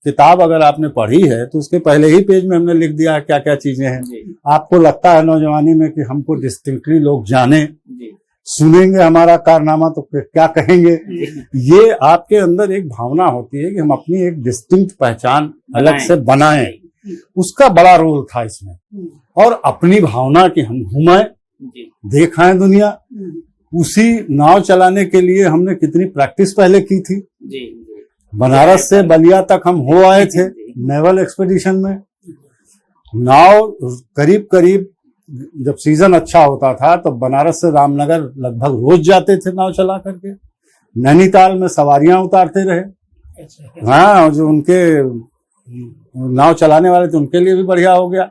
किताब अगर आपने पढ़ी है तो उसके पहले ही पेज में हमने लिख दिया है क्या क्या चीजें हैं। आपको लगता है नौजवानी में कि हमको डिस्टिंक्टली लोग जाने, सुनेंगे हमारा कारनामा तो क्या कहेंगे। ये आपके अंदर एक भावना होती है कि हम अपनी एक डिस्टिंक्ट पहचान अलग से बनाएं, उसका बड़ा रोल था इसमें। और अपनी भावना की हम घुमाएं, देखाएं दुनिया। उसी नाव चलाने के लिए हमने कितनी प्रैक्टिस पहले की थी। बनारस से बलिया तक हम हो आए थे नेवल एक्सपेडिशन में। नाव करीब करीब जब सीजन अच्छा होता था तो बनारस से रामनगर लगभग रोज जाते थे नाव चला करके। नैनीताल में सवारियां उतारते रहे। हाँ, जो उनके नाव चलाने वाले थे उनके लिए भी बढ़िया हो गया,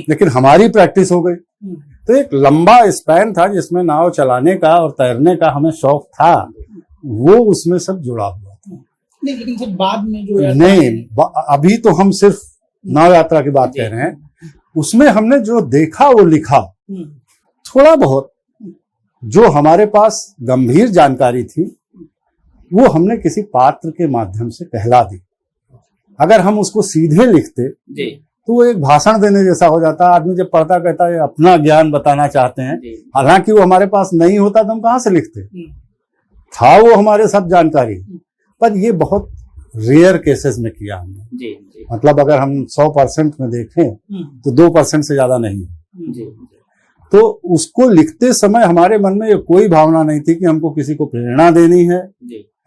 लेकिन हमारी प्रैक्टिस हो गई। तो एक लंबा स्पैन था जिसमें नाव चलाने का और तैरने का हमें शौक था, वो उसमें सब जुड़ा हुआ था। नहीं, लेकिन फिर बाद में जो नहीं, अभी तो हम सिर्फ नाव यात्रा की बात कह रहे हैं। उसमें हमने जो देखा वो लिखा, थोड़ा बहुत जो हमारे पास गंभीर जानकारी थी वो हमने किसी पात्र के माध्यम से कहला दी। अगर हम उसको सीधे लिखते तो वो एक भाषण देने जैसा हो जाता। आदमी जब पढ़ता कहता है अपना ज्ञान बताना चाहते हैं, हालांकि वो हमारे पास नहीं होता तो हम कहाँ से लिखते। था वो हमारे सब जानकारी, पर ये बहुत रेयर केसेस में किया हमने। मतलब अगर हम 100% में देखें तो 2% से ज्यादा नहीं है। तो उसको लिखते समय हमारे मन में ये कोई भावना नहीं थी कि हमको किसी को प्रेरणा देनी है,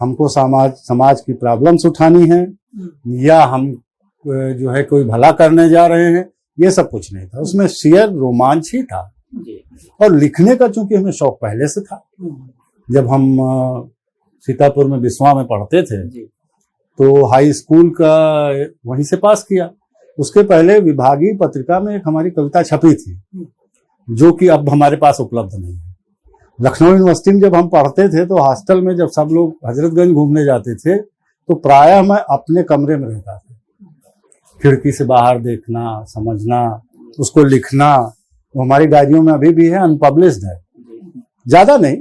हमको समाज की प्रॉब्लम्स उठानी है, या हम जो है कोई भला करने जा रहे हैं, ये सब कुछ नहीं था। उसमें शेयर रोमांच ही था। और लिखने का चूंकि हमें शौक पहले से था। जब हम सीतापुर में बिस्वा में पढ़ते थे तो हाई स्कूल का वहीं से पास किया। उसके पहले विभागीय पत्रिका में एक हमारी कविता छपी थी जो कि अब हमारे पास उपलब्ध नहीं है। लखनऊ यूनिवर्सिटी में जब हम पढ़ते थे तो हॉस्टल में जब सब लोग हजरतगंज घूमने जाते थे तो प्रायः मैं अपने कमरे में रहता था। खिड़की से बाहर देखना, समझना, उसको लिखना, वो हमारी डायरियों में अभी भी है, अनपब्लिश्ड है। ज्यादा नहीं,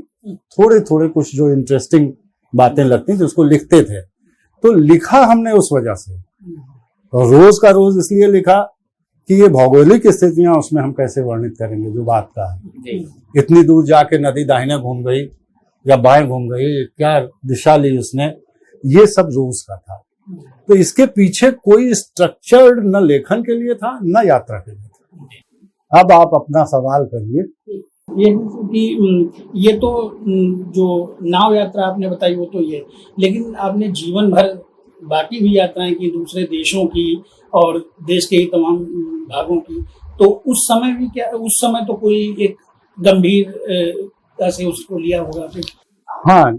थोड़े थोड़े कुछ जो इंटरेस्टिंग बातें लगती थी उसको लिखते थे। तो लिखा हमने उस वजह से, और रोज का रोज इसलिए लिखा कि ये भौगोलिक स्थितियां उसमें हम कैसे वर्णित करेंगे जो बात का है। इतनी दूर जाके नदी दाहिने घूम गई या बाएं घूम गई, क्या दिशा ली उसने, ये सब रूस का था। तो इसके पीछे कोई स्ट्रक्चर्ड न लेखन के लिए था न यात्रा के लिए था। अब आप अपना सवाल करिए। ये कि ये तो जो नाव यात्रा आपने बताई वो तो ये, लेकिन आपने जीवन भर बाकी भी यात्राएं की, दूसरे देशों की और देश के ही तमाम भागों की, तो उस समय भी क्या, उस समय तो कोई एक गंभीरता से उसको लिया होगा फिर? हाँ,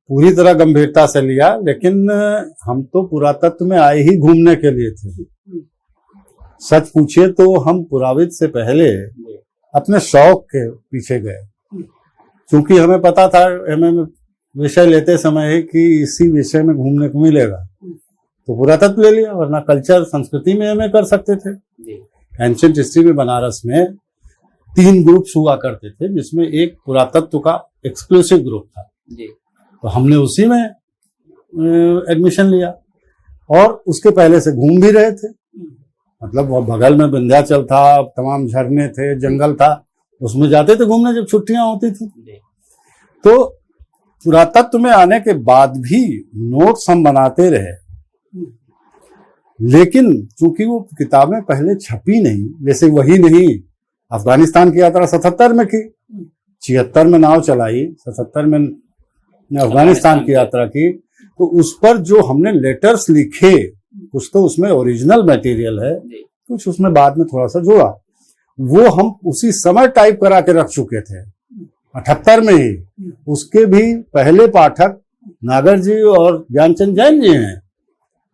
पूरी तरह गंभीरता से लिया, लेकिन हम तो पुरातत्व में आए ही घूमने के लिए थे। सच पूछिए तो हम पुराविद से पहले अपने शौक के पीछे गए, क्योंकि हमें पता था हमें विषय लेते समय ही कि इसी विषय में घूमने को मिलेगा, तो पुरातत्व ले लिया, वरना कल्चर संस्कृति में हमें कर सकते थे। एंशिएंट हिस्ट्री में बनारस में 3 ग्रुप्स हुआ करते थे, जिसमें एक पुरातत्व का एक्सक्लूसिव ग्रुप था। तो हमने उसी में एडमिशन लिया और उसके पहले से घूम भी रहे थे। मतलब वो बगल में विंध्याचल था, तमाम झरने थे, जंगल था, उसमें जाते थे घूमने जब छुट्टियां होती थी। तो पुरातत्व में आने के बाद भी नोट्स हम बनाते रहे, लेकिन चूंकि वो किताबें पहले छपी नहीं, जैसे वही नहीं, अफगानिस्तान की यात्रा 77 में की, 76 में नाव चलाई, 77 में अफगानिस्तान की यात्रा की, तो उस पर जो हमने लेटर्स लिखे, कुछ तो उसमें ओरिजिनल मटेरियल है, कुछ उसमें बाद में थोड़ा सा जोड़ा, वो हम उसी समय टाइप करा के रख चुके थे 78 में ही। उसके भी पहले पाठक नागर जी और ज्ञानचंद जैन जी हैं,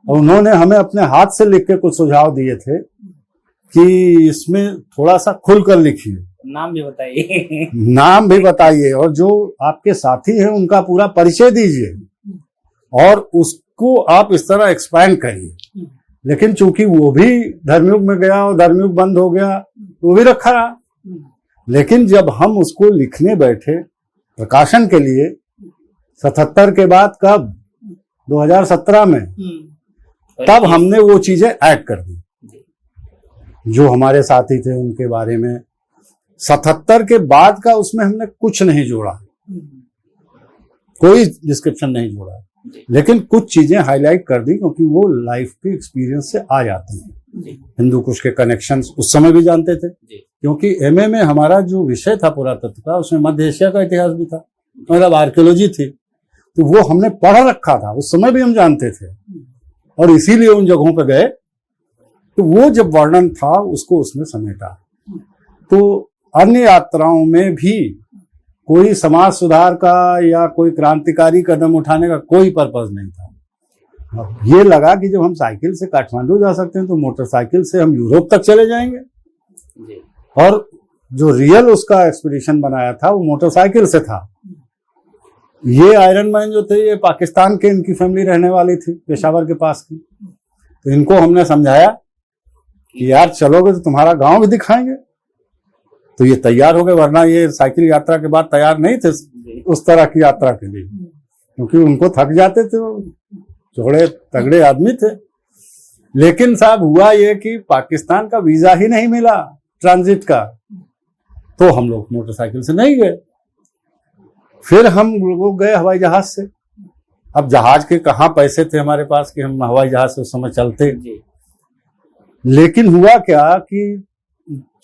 और उन्होंने हमें अपने हाथ से लिख के कुछ सुझाव दिए थे कि इसमें थोड़ा सा खुलकर लिखिए, नाम भी बताइए। नाम भी बताइए, और जो आपके साथी हैं उनका पूरा परिचय दीजिए, और उसको आप इस तरह एक्सपैंड करिए। लेकिन चूंकि वो भी धर्मयुग में गया और धर्मयुग बंद हो गया, तो वो भी रखा रहा। लेकिन जब हम उसको लिखने बैठे प्रकाशन के लिए 77 के बाद, कब 2017 में, तब हमने वो चीजें ऐड कर दी जो हमारे साथी थे उनके बारे में। 77 के बाद का उसमें हमने कुछ नहीं जोड़ा, कोई डिस्क्रिप्शन नहीं जोड़ा, लेकिन कुछ चीजें हाईलाइट कर दी, क्योंकि वो लाइफ के एक्सपीरियंस से आ जाती हैं। हिंदू कुश के कनेक्शंस उस समय भी जानते थे, क्योंकि एमए में हमारा जो विषय था पुरातत्व का, उसमें मध्य एशिया का इतिहास भी था, मतलब आर्कियोलॉजी थी, तो वो हमने पढ़ रखा था, उस समय भी हम जानते थे, और इसीलिए उन जगहों पर गए। तो वो जब वर्णन था उसको उसमें समेटा। तो अन्य यात्राओं में भी कोई समाज सुधार का या कोई क्रांतिकारी कदम उठाने का कोई पर्पज नहीं था। अब ये लगा कि जब हम साइकिल से काठमांडू जा सकते हैं, तो मोटरसाइकिल से हम यूरोप तक चले जाएंगे। और जो रियल उसका एक्सपीडिशन बनाया था वो मोटरसाइकिल से था। ये आयरन मैन जो थे, ये पाकिस्तान के, इनकी फैमिली रहने वाली थी पेशावर के पास की। तो इनको हमने समझाया कि यार चलोगे तो तुम्हारा गांव भी दिखाएंगे। तो ये तैयार हो गए, वरना ये साइकिल यात्रा के बाद तैयार नहीं थे उस तरह की यात्रा के लिए, क्योंकि उनको थक जाते थे, वो चौड़े तगड़े आदमी थे। लेकिन साहब हुआ ये कि पाकिस्तान का वीजा ही नहीं मिला ट्रांजिट का, तो हम लोग मोटरसाइकिल से नहीं गए। फिर हम लोग गए हवाई जहाज से। अब जहाज के कहाँ पैसे थे हमारे पास कि हम हवाई जहाज से उस समय चलते। लेकिन हुआ क्या कि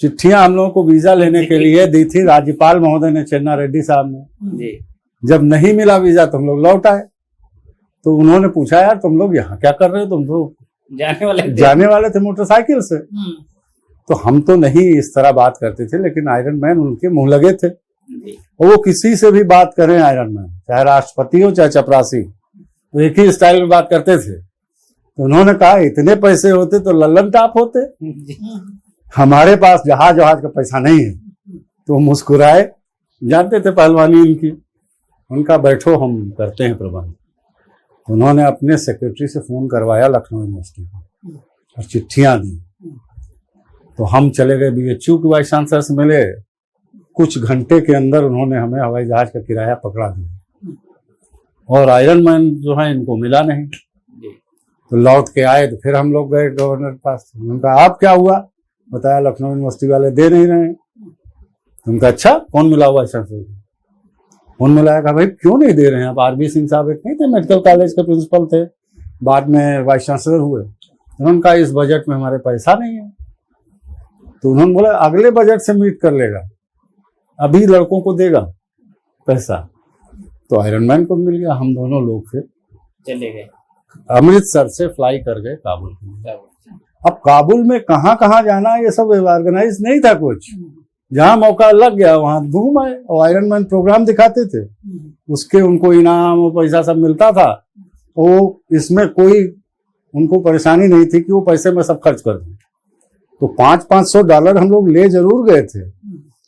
चिट्ठियां हम लोगों को वीजा लेने के लिए दी थी राज्यपाल महोदय ने, चेन्ना रेड्डी साहब ने। जब नहीं मिला वीजा तो हम लोग लौट आए। तो उन्होंने पूछा, यार तुम लोग यहाँ क्या कर रहे हो, तुम तो जाने वाले थे मोटरसाइकिल से। तो हम तो नहीं इस तरह बात करते थे, लेकिन आयरन मैन उनके मुंह लगे थे, और वो किसी से भी बात करें आयरन मैन, चाहे राष्ट्रपति हो चाहे चपरासी, तो एक ही स्टाइल में बात करते थे। तो उन्होंने कहा, इतने पैसे होते तो लल्लन टाप होते, हमारे पास जहाज का पैसा नहीं है। तो मुस्कुराए, जानते थे पहलवानी इनकी। उनका बैठो हम करते हैं प्रबंध। उन्होंने अपने सेक्रेटरी से फोन करवाया लखनऊ यूनिवर्सिटी को और चिट्ठियां दी। तो हम चले गए बीएचयू के वाइस चांसलर से मिले। कुछ घंटे के अंदर उन्होंने हमें हवाई जहाज का किराया पकड़ा दिया, और आयरन मैन जो है इनको मिला नहीं। तो लौट के आए, तो फिर हम लोग गए गवर्नर के पास। उन्होंने कहा, आप क्या हुआ? बताया लखनऊ यूनिवर्सिटी वाले दे नहीं रहे हैं। उनका अच्छा कौन मिला हुआ चांसलर, कौन मिलाया? कहा भाई क्यों नहीं दे रहे हैं आप? आरबी सिंह साहब एक नहीं थे, मेडिकल कॉलेज के प्रिंसिपल थे, बाद में वाइस चांसलर हुए। उन्होंने कहा इस बजट में हमारे पैसा नहीं है। तो उन्होंने बोला अगले बजट से मीट कर लेगा, अभी लड़कों को देगा पैसा। तो आयरन मैन को मिल गया। हम दोनों लोग फिर चले गए, अमृतसर से फ्लाई कर गए काबुल। अब काबुल में कहाँ कहाँ जाना ये सब ऑर्गेनाइज नहीं था कुछ, जहाँ मौका लग गया वहां घूम आए। और आयरन मैन प्रोग्राम दिखाते थे, उसके उनको इनाम और पैसा सब मिलता था। वो इसमें कोई उनको परेशानी नहीं थी कि वो पैसे में सब खर्च कर दें। तो $500 हम लोग ले जरूर गए थे,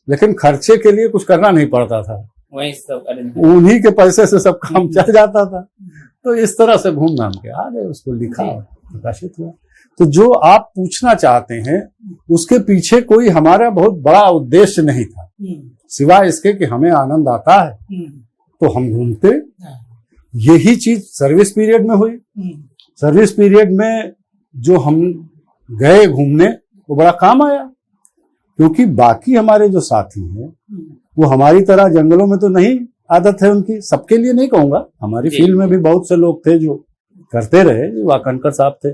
लेकिन खर्चे के लिए कुछ करना नहीं पड़ता था, वही सब उन्हीं के पैसे से सब काम चल जाता था। तो इस तरह से घूम घाम के आ गए, उसको लिखा प्रकाशित हुआ। तो जो आप पूछना चाहते हैं उसके पीछे कोई हमारा बहुत बड़ा उद्देश्य नहीं था, सिवाय इसके कि हमें आनंद आता है तो हम घूमते। यही चीज सर्विस पीरियड में हुई। सर्विस पीरियड में जो हम गए घूमने वो बड़ा काम आया, क्योंकि बाकी हमारे जो साथी हैं वो हमारी तरह जंगलों में तो नहीं आदत है उनकी। सबके लिए नहीं कहूंगा, हमारी फील्ड में भी बहुत से लोग थे जो करते रहे, जो वाकणकर साहब थे,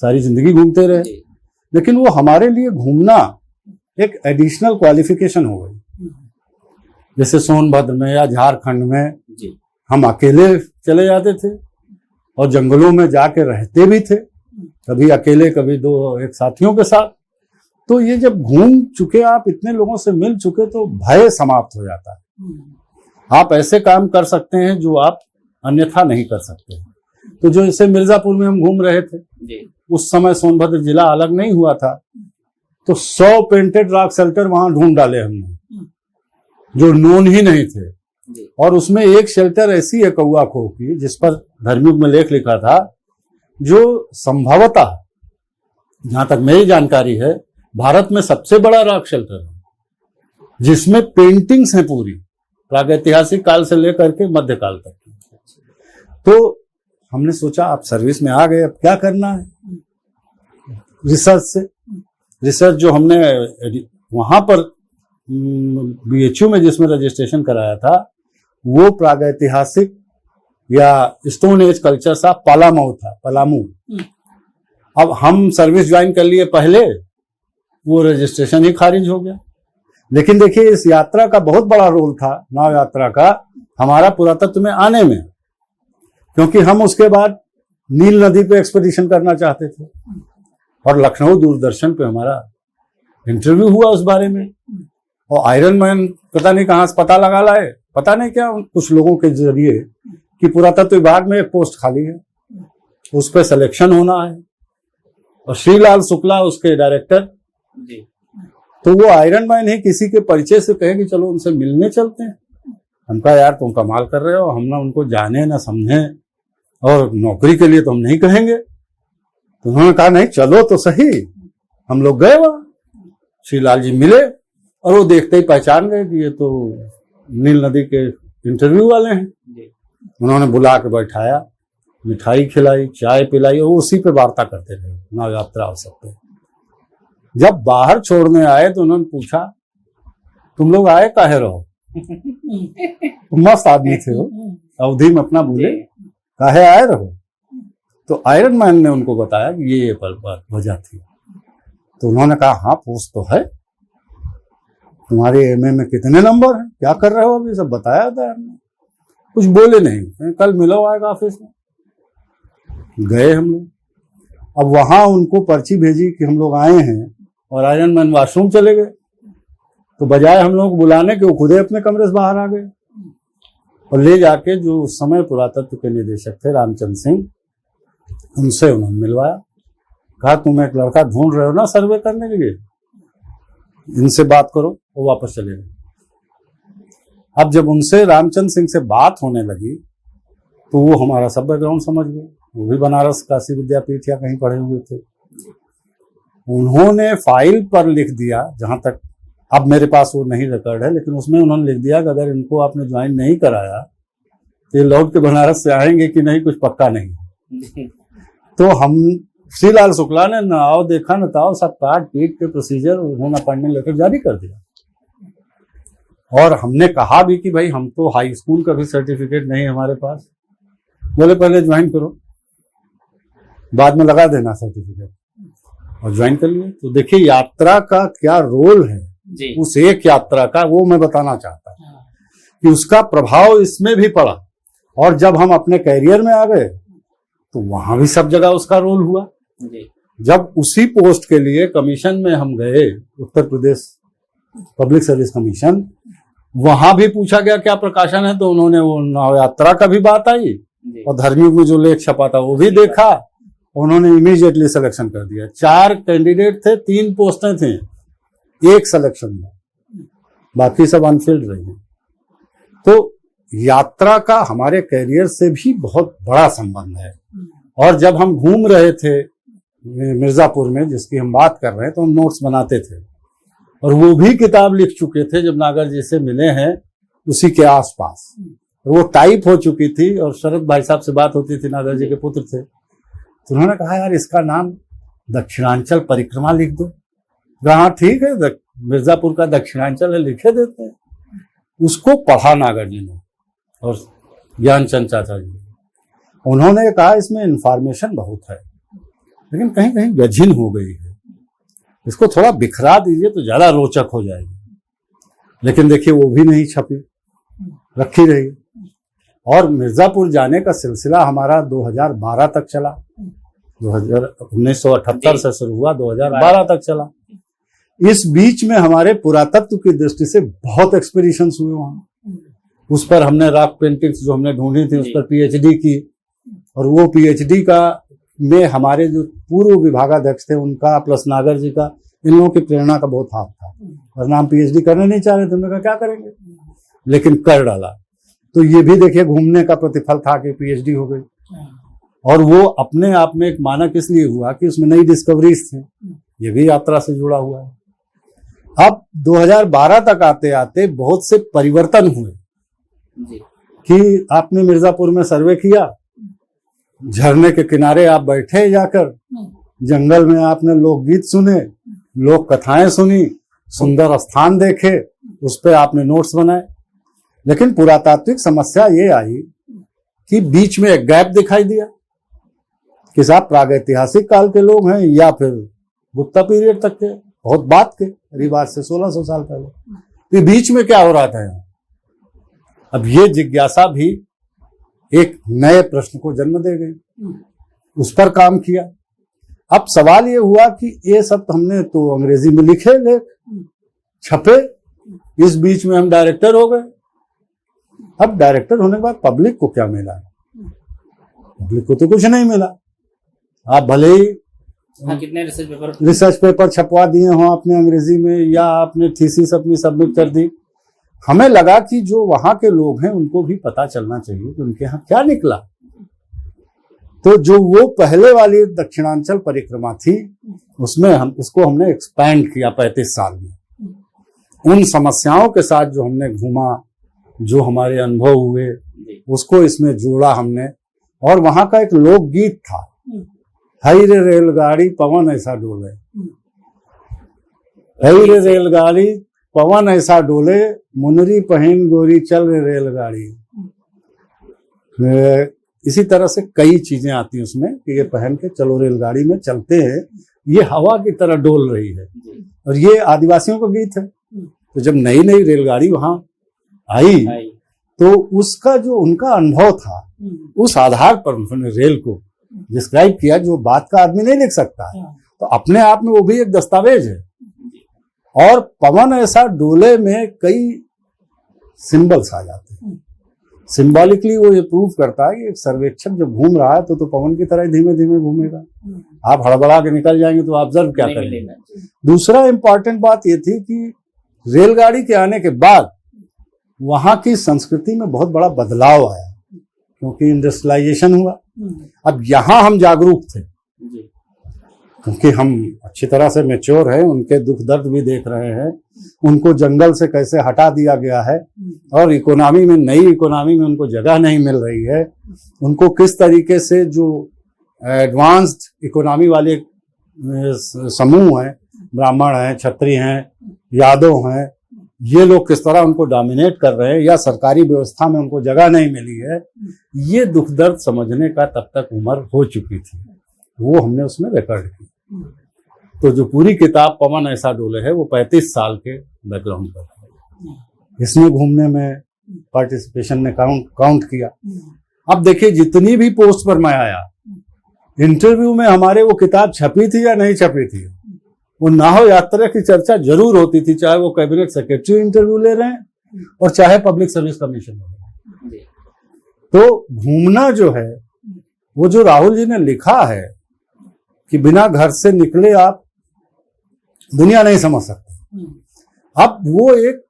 सारी जिंदगी घूमते रहे। लेकिन वो हमारे लिए घूमना एक एडिशनल क्वालिफिकेशन हो गई। जैसे सोनभद्र में या झारखंड में हम अकेले चले जाते थे और जंगलों में जाके रहते भी थे, कभी अकेले कभी दो एक साथियों के साथ। तो ये जब घूम चुके, आप इतने लोगों से मिल चुके, तो भय समाप्त हो जाता है। आप ऐसे काम कर सकते हैं जो आप अन्यथा नहीं कर सकते। तो जो जैसे मिर्जापुर में हम घूम रहे थे, उस समय सोनभद्र जिला अलग नहीं हुआ था, तो 100 पेंटेड रॉक शेल्टर वहां ढूंढ डाले हमने, जो नोन ही नहीं थे। और उसमें एक शेल्टर ऐसी है कौआ खो की, जिस पर धर्मयुग में लेख लिखा था, जो संभवतः जहां तक मेरी जानकारी है भारत में सबसे बड़ा रॉक शेल्टर है, जिसमें पेंटिंग्स हैं पूरी प्रागैतिहासिक काल से लेकर के मध्यकाल तक। तो हमने सोचा आप सर्विस में आ गए, अब क्या करना है? रिसर्च जो हमने वहां पर BHU में जिसमें रजिस्ट्रेशन कराया था, वो प्रागैतिहासिक या स्टोन एज कल्चर सा पलामू। अब हम सर्विस ज्वाइन कर लिए पहले, वो रजिस्ट्रेशन ही खारिज हो गया। लेकिन देखिए इस यात्रा का बहुत बड़ा रोल था, नाव यात्रा का, हमारा पुरातत्व में आने में, क्योंकि हम उसके बाद नील नदी पे एक्सपेडिशन करना चाहते थे और लखनऊ दूरदर्शन पे हमारा इंटरव्यू हुआ उस बारे में। और आयरन मैन पता नहीं कहां से पता लगा लाए, पता नहीं क्या कुछ लोगों के जरिए, कि पुरातत्व विभाग में एक पोस्ट खाली है, उस पर सिलेक्शन होना है, और श्रीलाल शुक्ला उसके डायरेक्टर। तो वो आयरन मैन ही किसी के परिचय से कहे कि चलो उनसे मिलने चलते हैं। हम कहा यार तुम कमाल कर रहे हो, हम ना उनको जाने ना समझे, और नौकरी के लिए तो हम नहीं कहेंगे। तो उन्होंने कहा नहीं चलो तो सही। हम लोग गए वहां, श्रीलाल जी मिले, और वो देखते ही पहचान गए कि ये तो नील नदी के इंटरव्यू वाले हैं। उन्होंने बुला के बैठाया, मिठाई खिलाई, चाय पिलाई, और उसी पे वार्ता करते रहे नाव यात्रा अवसर पे। जब बाहर छोड़ने आए तो उन्होंने पूछा तुम लोग आए काहे रहो? मस्त आदमी थे वो, अवधि में अपना बोले काहे आए रहो? तो आयरन मैन ने उनको बताया कि ये वजह थी। तो उन्होंने कहा हाँ पोस्ट तो है, तुम्हारे एमए में कितने नंबर हैं, क्या कर रहे हो अभी, सब बताया था हमने। कुछ बोले नहीं, कल मिलो आएगा ऑफिस में। गए हम लोग, अब वहां उनको पर्ची भेजी कि हम लोग आए हैं, और आयरन मैन वॉशरूम चले गए। तो बजाय हम लोग बुलाने के, वो खुदे अपने कमरे से बाहर आ गए और ले जाके जो उस समय पुरातत्व के निदेशक थे रामचंद्र सिंह, उनसे उन्होंने मिलवाया। कहा तुम एक लड़का ढूंढ रहे हो ना सर्वे करने के लिए, इनसे बात करो। वो वापस चले गए। अब जब उनसे रामचंद्र सिंह से बात होने लगी तो वो हमारा सब बैकग्राउंड समझ गए। वो भी बनारस काशी विद्यापीठ या कहीं पढ़े हुए थे। उन्होंने फाइल पर लिख दिया, जहां तक अब मेरे पास वो नहीं रिकॉर्ड है, लेकिन उसमें उन्होंने लिख दिया कि अगर इनको आपने ज्वाइन नहीं कराया तो ये लौट के बनारस से आएंगे कि नहीं कुछ पक्का नहीं। तो हम श्रीलाल शुक्ला ने न आओ देखा न ताओ सब काट पीट के प्रोसीजर उन्होंने अपॉइंटमेंट लेटर जारी कर दिया। और हमने कहा भी कि भाई हम तो हाई स्कूल का भी सर्टिफिकेट नहीं हमारे पास। बोले पहले ज्वाइन करो, बाद में लगा देना सर्टिफिकेट, और ज्वाइन कर लिए। तो देखिए यात्रा का क्या रोल है जी। उस एक यात्रा का, वो मैं बताना चाहता हूँ कि उसका प्रभाव इसमें भी पड़ा। और जब हम अपने कैरियर में आ गए तो वहां भी सब जगह उसका रोल हुआ जी। जब उसी पोस्ट के लिए कमीशन में हम गए, Uttar Pradesh public service commission, वहां भी पूछा गया क्या प्रकाशन है, तो उन्होंने वो नाव यात्रा का भी बात आई जी। और धर्मयुग में जो लेख छपा था वो भी देखा। उन्होंने इमीडिएटली सिलेक्शन कर दिया। 4 कैंडिडेट थे, 3 पोस्टें थी, 1 सिलेक्शन में, बाकी सब अनफिल्ड रही। तो यात्रा का हमारे कैरियर से भी बहुत बड़ा संबंध है। और जब हम घूम रहे थे मिर्जापुर में, जिसकी हम बात कर रहे हैं, तो हम नोट्स बनाते थे और वो भी किताब लिख चुके थे जब नागर जी से मिले हैं उसी के आसपास। वो टाइप हो चुकी थी और शरद भाई साहब से बात होती थी, नागर जी के पुत्र थे। तो उन्होंने कहा यार इसका नाम दक्षिणांचल परिक्रमा लिख दो। हाँ ठीक है, मिर्जापुर का दक्षिणांचल है, लिखे देते हैं। उसको पढ़ा नागर जी ने और ज्ञानचंद चाचा जी, उन्होंने कहा इसमें इंफॉर्मेशन बहुत है लेकिन कहीं कहीं गझिन हो गई है, इसको थोड़ा बिखरा दीजिए तो ज्यादा रोचक हो जाएगी। लेकिन देखिए वो भी नहीं छपी, रखी रही। और मिर्जापुर जाने का सिलसिला हमारा 2012 तक चला। 1978 से शुरू हुआ, 2012 तक चला। इस बीच में हमारे पुरातत्व की दृष्टि से बहुत एक्सपीडिशंस हुए वहां। उस पर हमने रॉक पेंटिंग्स जो हमने ढूंढी थी उस पर पीएचडी की, और वो पीएचडी का में हमारे जो पूर्व विभागाध्यक्ष थे उनका प्लस नागर जी का, इन लोगों की प्रेरणा का बहुत हाथ था। वरना हम पीएचडी करने नहीं चाह रहे थे, हमने कहा क्या करेंगे, लेकिन कर डाला। तो ये भी देखिए घूमने का प्रतिफल था कि पीएचडी हो गई। और वो अपने आप में एक मानक इसलिए हुआ कि उसमें नई डिस्कवरीज थी, ये भी यात्रा से जुड़ा हुआ है। अब 2012 तक आते आते बहुत से परिवर्तन हुए जी। कि आपने मिर्जापुर में सर्वे किया, झरने के किनारे आप बैठे जाकर, जंगल में आपने लोकगीत सुने, लोक कथाएं सुनी, सुंदर स्थान देखे, उस पर आपने नोट्स बनाए। लेकिन पुरातात्विक समस्या ये आई कि बीच में एक गैप दिखाई दिया कि साहब प्रागैतिहासिक काल के लोग हैं या फिर गुप्ता पीरियड तक के, बहुत बात के, करीब आज से 1600 साल पहले। तो बीच में क्या हो रहा था यहाँ? अब ये जिज्ञासा भी एक नए प्रश्न को जन्म दे गई। उस पर काम किया। अब सवाल ये हुआ कि ये सब हमने तो अंग्रेजी में लिखे, लेख छपे, इस बीच में हम डायरेक्टर हो गए। अब डायरेक्टर होने के बाद पब्लिक को क्या मिला? पब्लिक को तो कुछ नहीं मिला। आप भले ही कितने रिसर्च पेपर छपवा दिए हो आपने अंग्रेजी में, या आपने थीसिस अपनी सबमिट कर दी, हमें लगा कि जो वहां के लोग हैं उनको भी पता चलना चाहिए कि उनके यहाँ क्या निकला। तो जो वो पहले वाली दक्षिणांचल परिक्रमा थी उसमें हमने एक्सपैंड किया 35 साल में। उन समस्याओं के साथ जो हमने घूमा, जो हमारे अनुभव हुए, उसको इसमें जोड़ा हमने। और वहां का एक लोकगीत था, हई रे रेलगाड़ी पवन ऐसा डोले, हई रे रेलगाड़ी पवन ऐसा डोले, मुनरी पहन गोरी चल रे रेलगाड़ी। इसी तरह से कई चीजें आती हैं उसमें कि ये पहन के चलो रेलगाड़ी में चलते हैं, ये हवा की तरह डोल रही है। और ये आदिवासियों का गीत है। तो जब नई नई रेलगाड़ी वहां आई तो उसका जो उनका अनुभव था, उस आधार पर उन्होंने रेल को डिस्क्राइब किया, जो बात का आदमी नहीं लिख सकता है। तो अपने आप में वो भी एक दस्तावेज है। और पवन ऐसा डोले में कई सिंबल्स आ जाते हैं। सिंबॉलिकली वो ये प्रूव करता है कि एक सर्वेक्षक जब घूम रहा है तो पवन की तरह धीमे धीमे घूमेगा। आप हड़बड़ा के निकल जाएंगे तो ऑब्जर्व क्या करेंगे। दूसरा इंपॉर्टेंट बात ये थी कि रेलगाड़ी के आने के बाद वहां की संस्कृति में बहुत बड़ा बदलाव आया, क्योंकि इंडस्ट्रियलाइजेशन हुआ। अब यहाँ हम जागरूक थे क्योंकि हम अच्छी तरह से मैच्योर हैं, उनके दुख दर्द भी देख रहे हैं, उनको जंगल से कैसे हटा दिया गया है और इकोनॉमी में, नई इकोनॉमी में उनको जगह नहीं मिल रही है, उनको किस तरीके से जो एडवांस्ड इकोनॉमी वाले समूह हैं, ब्राह्मण हैं, क्षत्रिय हैं, यादव हैं, ये लोग किस तरह उनको डोमिनेट कर रहे हैं या सरकारी व्यवस्था में उनको जगह नहीं मिली है, ये दुख दर्द समझने का तब तक उम्र हो चुकी थी, वो हमने उसमें रिकॉर्ड की। तो जो पूरी किताब पवन ऐसा डोले है वो 35 साल के बैकग्राउंड पर है। इसमें घूमने में पार्टिसिपेशन ने काउंट किया। अब देखिए जितनी भी पोस्ट पर मैं आया, इंटरव्यू में हमारे वो किताब छपी थी या नहीं छपी थी, वो नाहो यात्रा की चर्चा जरूर होती थी, चाहे वो कैबिनेट सेक्रेटरी इंटरव्यू ले रहे हैं और चाहे पब्लिक सर्विस कमीशन हो रहे हैं। तो घूमना जो है, वो जो राहुल जी ने लिखा है कि बिना घर से निकले आप दुनिया नहीं समझ सकते, अब वो एक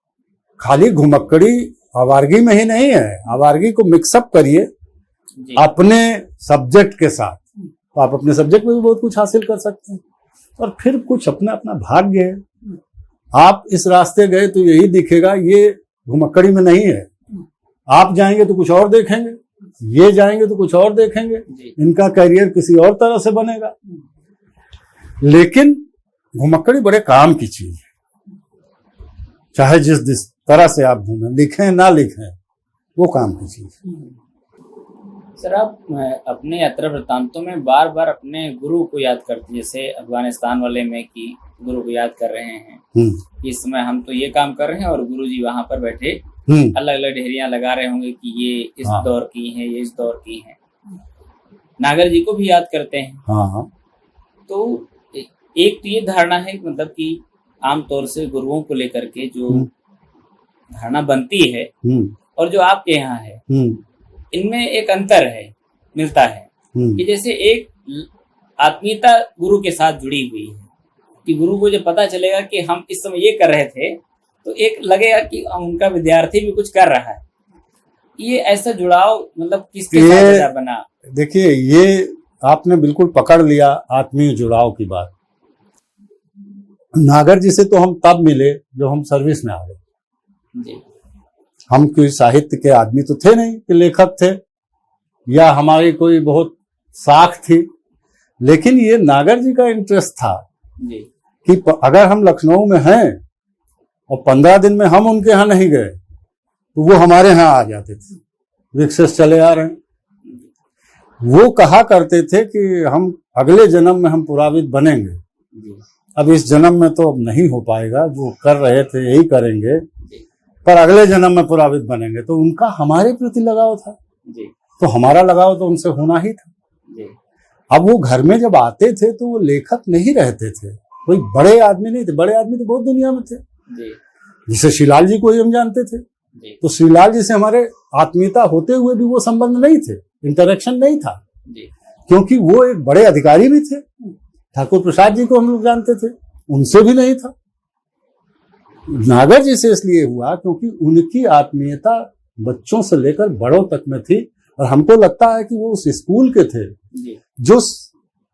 खाली घुमक्कड़ी आवारगी में ही नहीं है, आवारगी को मिक्सअप करिए अपने सब्जेक्ट के साथ, तो आप अपने सब्जेक्ट में भी बहुत कुछ हासिल कर सकते हैं। और फिर कुछ अपना अपना भाग्य है, आप इस रास्ते गए तो यही दिखेगा, ये घुमक्कड़ी में नहीं है। आप जाएंगे तो कुछ और देखेंगे, ये जाएंगे तो कुछ और देखेंगे, इनका करियर किसी और तरह से बनेगा। लेकिन घुमक्कड़ी बड़े काम की चीज है, चाहे जिस तरह से आप घूमें, लिखें ना लिखें, वो काम की चीज है। सर, आप अपने यात्रा वृत्तांतों में बार बार अपने गुरु को याद करते हैं, जैसे अफगानिस्तान वाले में कि गुरु को याद कर रहे हैं, इस समय हम तो ये काम कर रहे हैं और गुरु जी वहां पर बैठे अलग अलग ढेरियां लगा रहे होंगे कि ये इस दौर की हैं, ये इस दौर की हैं। नागर जी को भी याद करते हैं। तो एक तो ये धारणा है, मतलब कि आमतौर से गुरुओं को लेकर के जो धारणा बनती है और जो आपके यहाँ है, इनमें एक अंतर है, मिलता है कि जैसे एक आत्मीयता गुरु के साथ जुड़ी हुई है कि गुरु को जब पता चलेगा कि हम इस समय ये कर रहे थे, तो एक लगेगा कि उनका विद्यार्थी भी कुछ कर रहा है। ये ऐसा जुड़ाव मतलब किसके साथ बना? देखिए, ये आपने बिल्कुल पकड़ लिया आत्मीय जुड़ाव की बात। नागर जी से तो हम तब मिले जब हम सर्विस में आ गए जी। हम कोई साहित्य के आदमी तो थे नहीं कि लेखक थे या हमारी कोई बहुत साख थी, लेकिन ये नागर जी का इंटरेस्ट था जी। कि अगर हम लखनऊ में हैं और 15 दिन में हम उनके यहाँ नहीं गए तो वो हमारे यहाँ आ जाते थे, विकसित चले आ रहे हैं। वो कहा करते थे कि हम अगले जन्म में हम पुराविद बनेंगे। अब इस जन्म में तो अब नहीं हो पाएगा, जो कर रहे थे यही करेंगे, पर अगले जन्म में पुराविद बनेंगे। तो उनका हमारे प्रति लगाव था जी। तो हमारा लगाव तो उनसे होना ही था जी। अब वो घर में जब आते थे तो वो लेखक नहीं रहते थे, कोई बड़े आदमी नहीं थे। बड़े आदमी तो बहुत दुनिया में थे जी। जैसे श्रीलाल जी को ही हम जानते थे जी। तो श्रीलाल जी से हमारे आत्मीयता होते हुए भी वो संबंध नहीं थे, इंटरेक्शन नहीं था जी। क्योंकि वो एक बड़े अधिकारी भी थे। ठाकुर प्रसाद जी को हम लोग जानते थे, उनसे भी नहीं था। नागर जी से इसलिए हुआ क्योंकि उनकी आत्मीयता बच्चों से लेकर बड़ों तक में थी, और हमको लगता है कि वो उस स्कूल के थे जो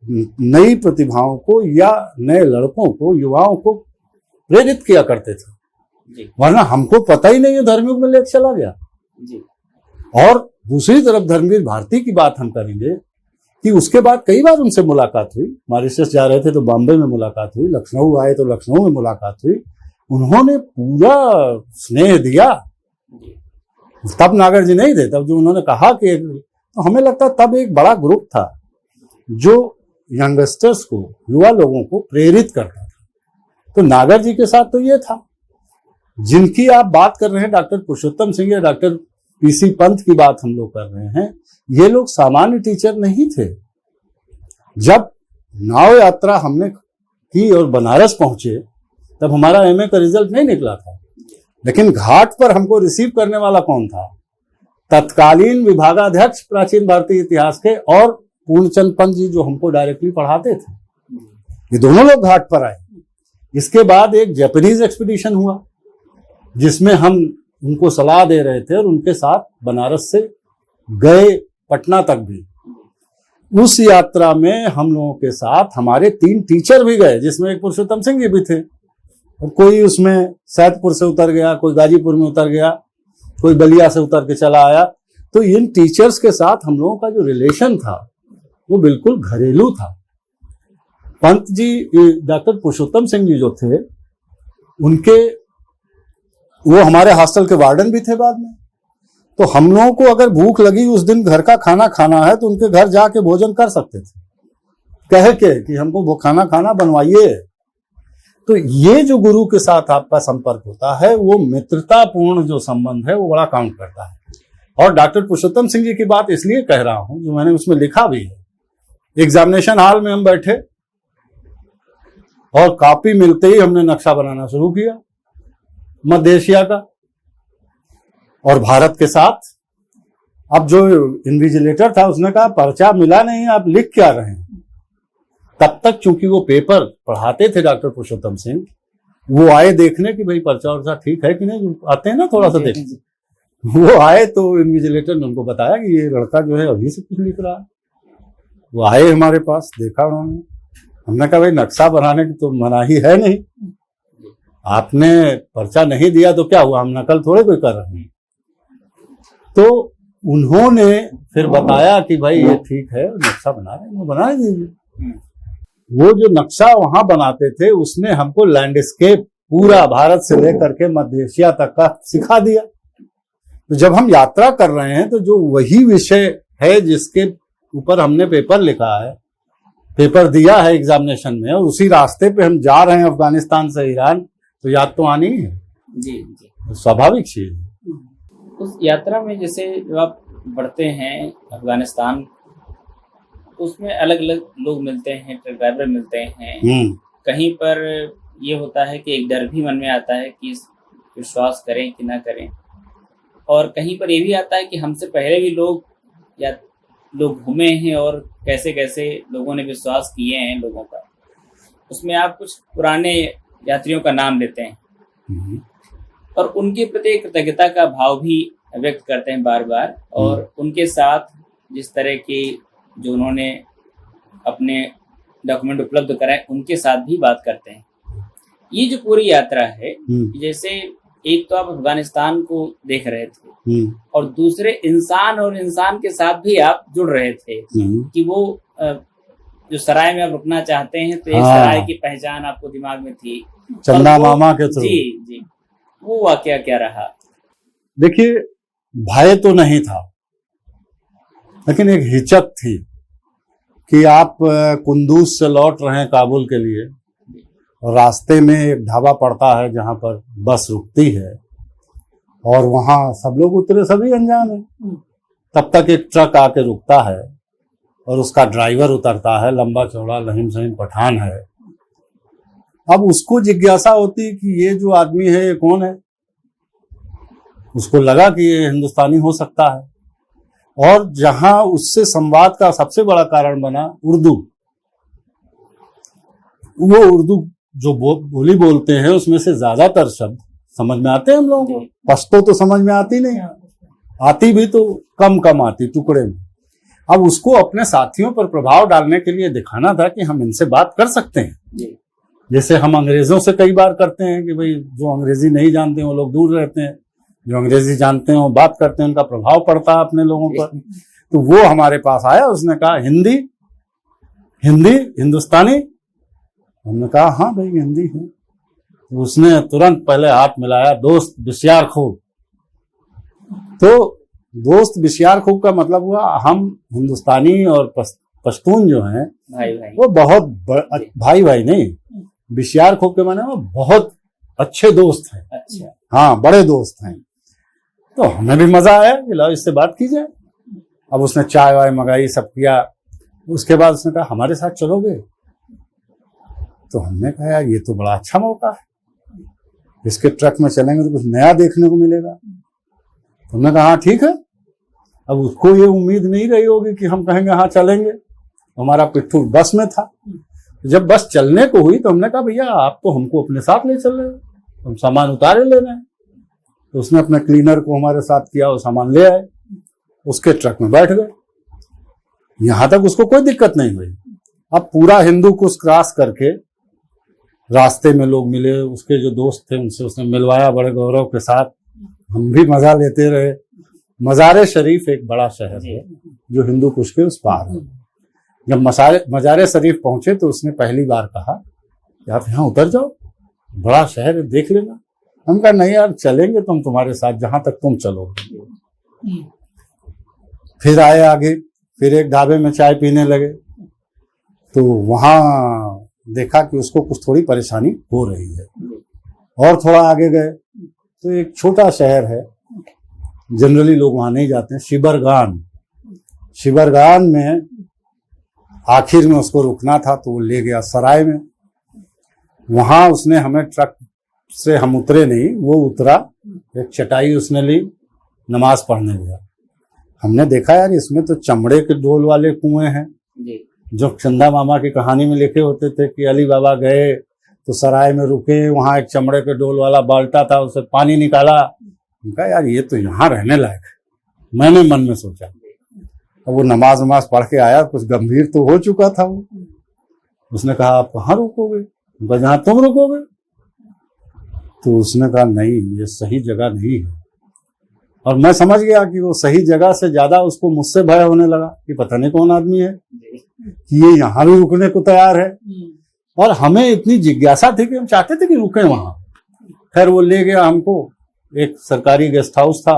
नई प्रतिभाओं को या नए लड़कों को, युवाओं को प्रेरित किया करते थे। वरना हमको पता ही नहीं है, धर्मयुग में लेके चला गया जी। और दूसरी तरफ धर्मवीर भारती की बात हम करेंगे कि उसके बाद कई बार उनसे मुलाकात हुई। मॉरिशस जा रहे थे तो बॉम्बे में मुलाकात हुई, लखनऊ आए तो लखनऊ में मुलाकात हुई। उन्होंने पूरा स्नेह दिया। तब नागर जी नहीं थे, तब जो उन्होंने कहा कि तो हमें लगता तब एक बड़ा ग्रुप था जो यंगस्टर्स को, युवा लोगों को प्रेरित करता था। तो नागर जी के साथ तो ये था। जिनकी आप बात कर रहे हैं, डॉक्टर पुरुषोत्तम सिंह या डॉक्टर पीसी पंत की बात हम लोग कर रहे हैं, ये लोग सामान्य टीचर नहीं थे। जब नाव यात्रा हमने की और बनारस पहुंचे तब हमारा एमए का रिजल्ट नहीं निकला था, लेकिन घाट पर हमको रिसीव करने वाला कौन था? तत्कालीन विभागाध्यक्ष प्राचीन भारतीय इतिहास के और पूर्णचंद पंत जी, जो हमको डायरेक्टली पढ़ाते थे। ये दोनों लोग घाट पर आए। इसके बाद एक जापानीज एक्सपीडिशन हुआ जिसमें हम उनको सलाह दे रहे थे और उनके साथ बनारस से गए पटना तक भी। उस यात्रा में हम लोगों के साथ हमारे 3 टीचर भी गए, जिसमें एक पुरुषोत्तम सिंह जी भी थे। और कोई उसमें सैदपुर से उतर गया, कोई गाजीपुर में उतर गया, कोई बलिया से उतर के चला आया। तो इन टीचर्स के साथ हम लोगों का जो रिलेशन था वो बिल्कुल घरेलू था। पंत जी, डॉक्टर पुरुषोत्तम सिंह जी जो थे, उनके वो हमारे हॉस्टल के वार्डन भी थे बाद में। तो हम लोगों को अगर भूख लगी उस दिन घर का खाना खाना है तो उनके घर जाके भोजन कर सकते थे, कह के कि हमको वो खाना बनवाइए। तो ये जो गुरु के साथ आपका संपर्क होता है वो मित्रतापूर्ण जो संबंध है वो बड़ा काउंट करता है। और डॉक्टर पुरुषोत्तम सिंह जी की बात इसलिए कह रहा हूं, जो मैंने उसमें लिखा भी है। एग्जामिनेशन हॉल में हम बैठे और कॉपी मिलते ही हमने नक्शा बनाना शुरू किया मध्य एशिया का और भारत के साथ। अब जो इन्विजिलेटर था उसने कहा पर्चा मिला नहीं, आप लिख क्या रहे हैं। तब तक चूंकि वो पेपर पढ़ाते थे डॉक्टर पुरुषोत्तम सिंह, वो आए देखने कि भाई पर्चा वर्चा ठीक है कि नहीं, आते हैं ना थोड़ा सा देखने। वो आए तो इन्विजिलेटर ने उनको बताया कि ये लड़का जो है अभी से कुछ लिख रहा है। वो आए हमारे पास, देखा उन्होंने। हमने कहा भाई नक्शा बनाने की तो मनाही है नहीं, आपने पर्चा नहीं दिया तो क्या हुआ, हम नकल थोड़े कोई कर रहे हैं। तो उन्होंने फिर बताया कि भाई ये ठीक है, नक्शा बना रहे हैं, बना दीजिए। वो जो नक्शा वहां बनाते थे उसने हमको लैंडस्केप पूरा भारत से लेकर के मध्य एशिया तक का सिखा दिया। तो जब हम यात्रा कर रहे हैं तो जो वही विषय है जिसके ऊपर हमने पेपर लिखा है, पेपर दिया है एग्जामिनेशन में, और उसी रास्ते पे हम जा रहे हैं अफगानिस्तान से ईरान, तो याद तो आनी है जी। स्वाभाविक चीज। उस यात्रा में जैसे जब आप बढ़ते हैं अफगानिस्तान, उसमें अलग अलग लोग मिलते हैं, ट्रक ड्राइवर मिलते हैं। कहीं पर ये होता है कि एक डर भी मन में आता है कि विश्वास करें कि ना करें, और कहीं पर ये भी आता है कि हमसे पहले भी लोग घूमे हैं और कैसे कैसे लोगों ने विश्वास किए हैं लोगों का। उसमें आप कुछ पुराने यात्रियों का नाम लेते हैं और उनके प्रति कृतज्ञता का भाव भी व्यक्त करते हैं बार बार, और उनके साथ जिस तरह की जो उन्होंने अपने डॉक्यूमेंट उपलब्ध कराए उनके साथ भी बात करते हैं। ये जो पूरी यात्रा है, जैसे एक तो आप अफगानिस्तान को देख रहे थे और दूसरे इंसान और इंसान के साथ भी आप जुड़ रहे थे कि वो जो सराय में आप रुकना चाहते हैं तो एक सराय की पहचान आपको दिमाग में थी, चंदा मामा के थ्रू। जी, वो वाकया क्या रहा? देखिए, भय तो नहीं था, लेकिन एक हिचक थी कि आप कुंदूज से लौट रहे हैं काबुल के लिए, और रास्ते में एक ढाबा पड़ता है जहां पर बस रुकती है, और वहां सब लोग उतरे, सभी अनजान है। तब तक एक ट्रक आके रुकता है और उसका ड्राइवर उतरता है, लंबा चौड़ा लहीम सहीम पठान है। अब उसको जिज्ञासा होती कि ये जो आदमी है ये कौन है। उसको लगा कि ये हिंदुस्तानी हो सकता है, और जहां उससे संवाद का सबसे बड़ा कारण बना उर्दू। वो उर्दू जो बोली बोलते हैं उसमें से ज्यादातर शब्द समझ में आते हैं हम लोगों को, पश्तो तो समझ में आती नहीं, आती भी तो कम आती, टुकड़े में। अब उसको अपने साथियों पर प्रभाव डालने के लिए दिखाना था कि हम इनसे बात कर सकते हैं, जैसे हम अंग्रेजों से कई बार करते हैं कि भाई जो अंग्रेजी नहीं जानते हैं वो लोग दूर रहते हैं, जो अंग्रेजी जानते हैं वो बात करते हैं, उनका प्रभाव पड़ता है अपने लोगों पर। तो वो हमारे पास आया, उसने कहा हिंदी हिंदुस्तानी। हमने कहा हाँ भाई हिंदी है। तो उसने तुरंत पहले हाथ मिलाया, दोस्त बिशियार खूब। तो दोस्त बिशियार खूब का मतलब हुआ हम हिंदुस्तानी और पश्तून जो हैं वो बहुत भाई नहीं, बिशियार खूब के माने वो बहुत अच्छे दोस्त हैं। अच्छा, हाँ, बड़े दोस्त हैं। तो हमें भी मजा आया कि लो इससे बात की जाए। अब उसने चाय वाय मंगाई, सब किया। उसके बाद उसने कहा हमारे साथ चलोगे? तो हमने कहा यार ये तो बड़ा अच्छा मौका है, इसके ट्रक में चलेंगे तो कुछ नया देखने को मिलेगा। तो हमने कहा हाँ ठीक है। अब उसको ये उम्मीद नहीं रही होगी कि हम कहेंगे हाँ चलेंगे। हमारा पिट्ठू बस में था। जब बस चलने को हुई तो हमने कहा भैया आप तो हमको अपने साथ ले चल रहे हो, हम सामान उतारे ले रहे हैं। तो उसने अपने क्लीनर को हमारे साथ किया, वो सामान ले आए, उसके ट्रक में बैठ गए। यहां तक उसको कोई दिक्कत नहीं हुई। अब पूरा हिंदू कुश क्रॉस करके रास्ते में लोग मिले, उसके जो दोस्त थे उनसे उसने मिलवाया बड़े गौरव के साथ। हम भी मजा लेते रहे। मज़ार शरीफ एक बड़ा शहर है जो हिंदू कुश के उस पार है। जब मज़ार शरीफ पहुंचे तो उसने पहली बार कहा कि आप यहाँ उतर जाओ, बड़ा शहर है, देख लेना। हम कहा नहीं यार, चलेंगे तुम तुम्हारे साथ जहां तक तुम चलोगे। फिर आए आगे, फिर एक ढाबे में चाय पीने लगे, तो वहां देखा कि उसको कुछ थोड़ी परेशानी हो रही है। और थोड़ा आगे गए तो एक छोटा शहर है, जनरली लोग वहां नहीं जाते हैं, शिबरगान में आखिर में उसको रुकना था तो वो ले गया सराय में। वहां उसने हमें, ट्रक से हम उतरे नहीं, वो उतरा, एक चटाई उसने ली, नमाज पढ़ने गया। हमने देखा यार इसमें तो चमड़े के डोल वाले कुएं हैं, जो चंदा मामा की कहानी में लिखे होते थे कि अली बाबा गए तो सराय में रुके, वहां एक चमड़े के डोल वाला बाल्टा था, उसे पानी निकाला। उनका यार ये तो यहाँ रहने लायक है। मैंने मन में सोचा। अब वो नमाज पढ़ के आया, कुछ गंभीर तो हो चुका था वो। उसने कहा आप कहाँ रुकोगे? जहाँ तुम रुकोगे। तो उसने कहा नहीं, ये सही जगह नहीं है। और मैं समझ गया कि वो सही जगह से ज्यादा उसको मुझसे भय होने लगा कि पता नहीं कौन आदमी है कि ये यहाँ भी रुकने को तैयार है। और हमें इतनी जिज्ञासा थी कि हम चाहते थे कि रुके वहां। खैर वो ले गया हमको, एक सरकारी गेस्ट हाउस था,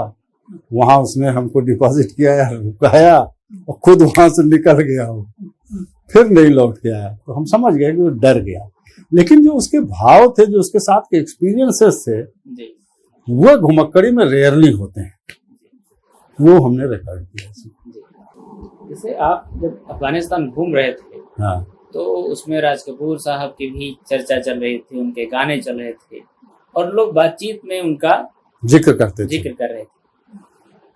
वहां उसने हमको डिपॉजिट किया, रुकाया और खुद वहां से निकल गया वो, फिर नहीं लौट के आया। तो हम समझ गए कि वो डर गया। लेकिन जो उसके भाव थे, जो उसके साथ के एक्सपीरियंसेस थे, वो घुमक्कड़ी में रेयरली होते हैं, वो हमने रिकॉर्ड किया। जैसे आप जब अफगानिस्तान घूम रहे थे, हाँ, तो उसमें राज कपूर साहब की भी चर्चा चल रही थी, उनके गाने चल रहे थे और लोग बातचीत में उनका जिक्र कर रहे थे।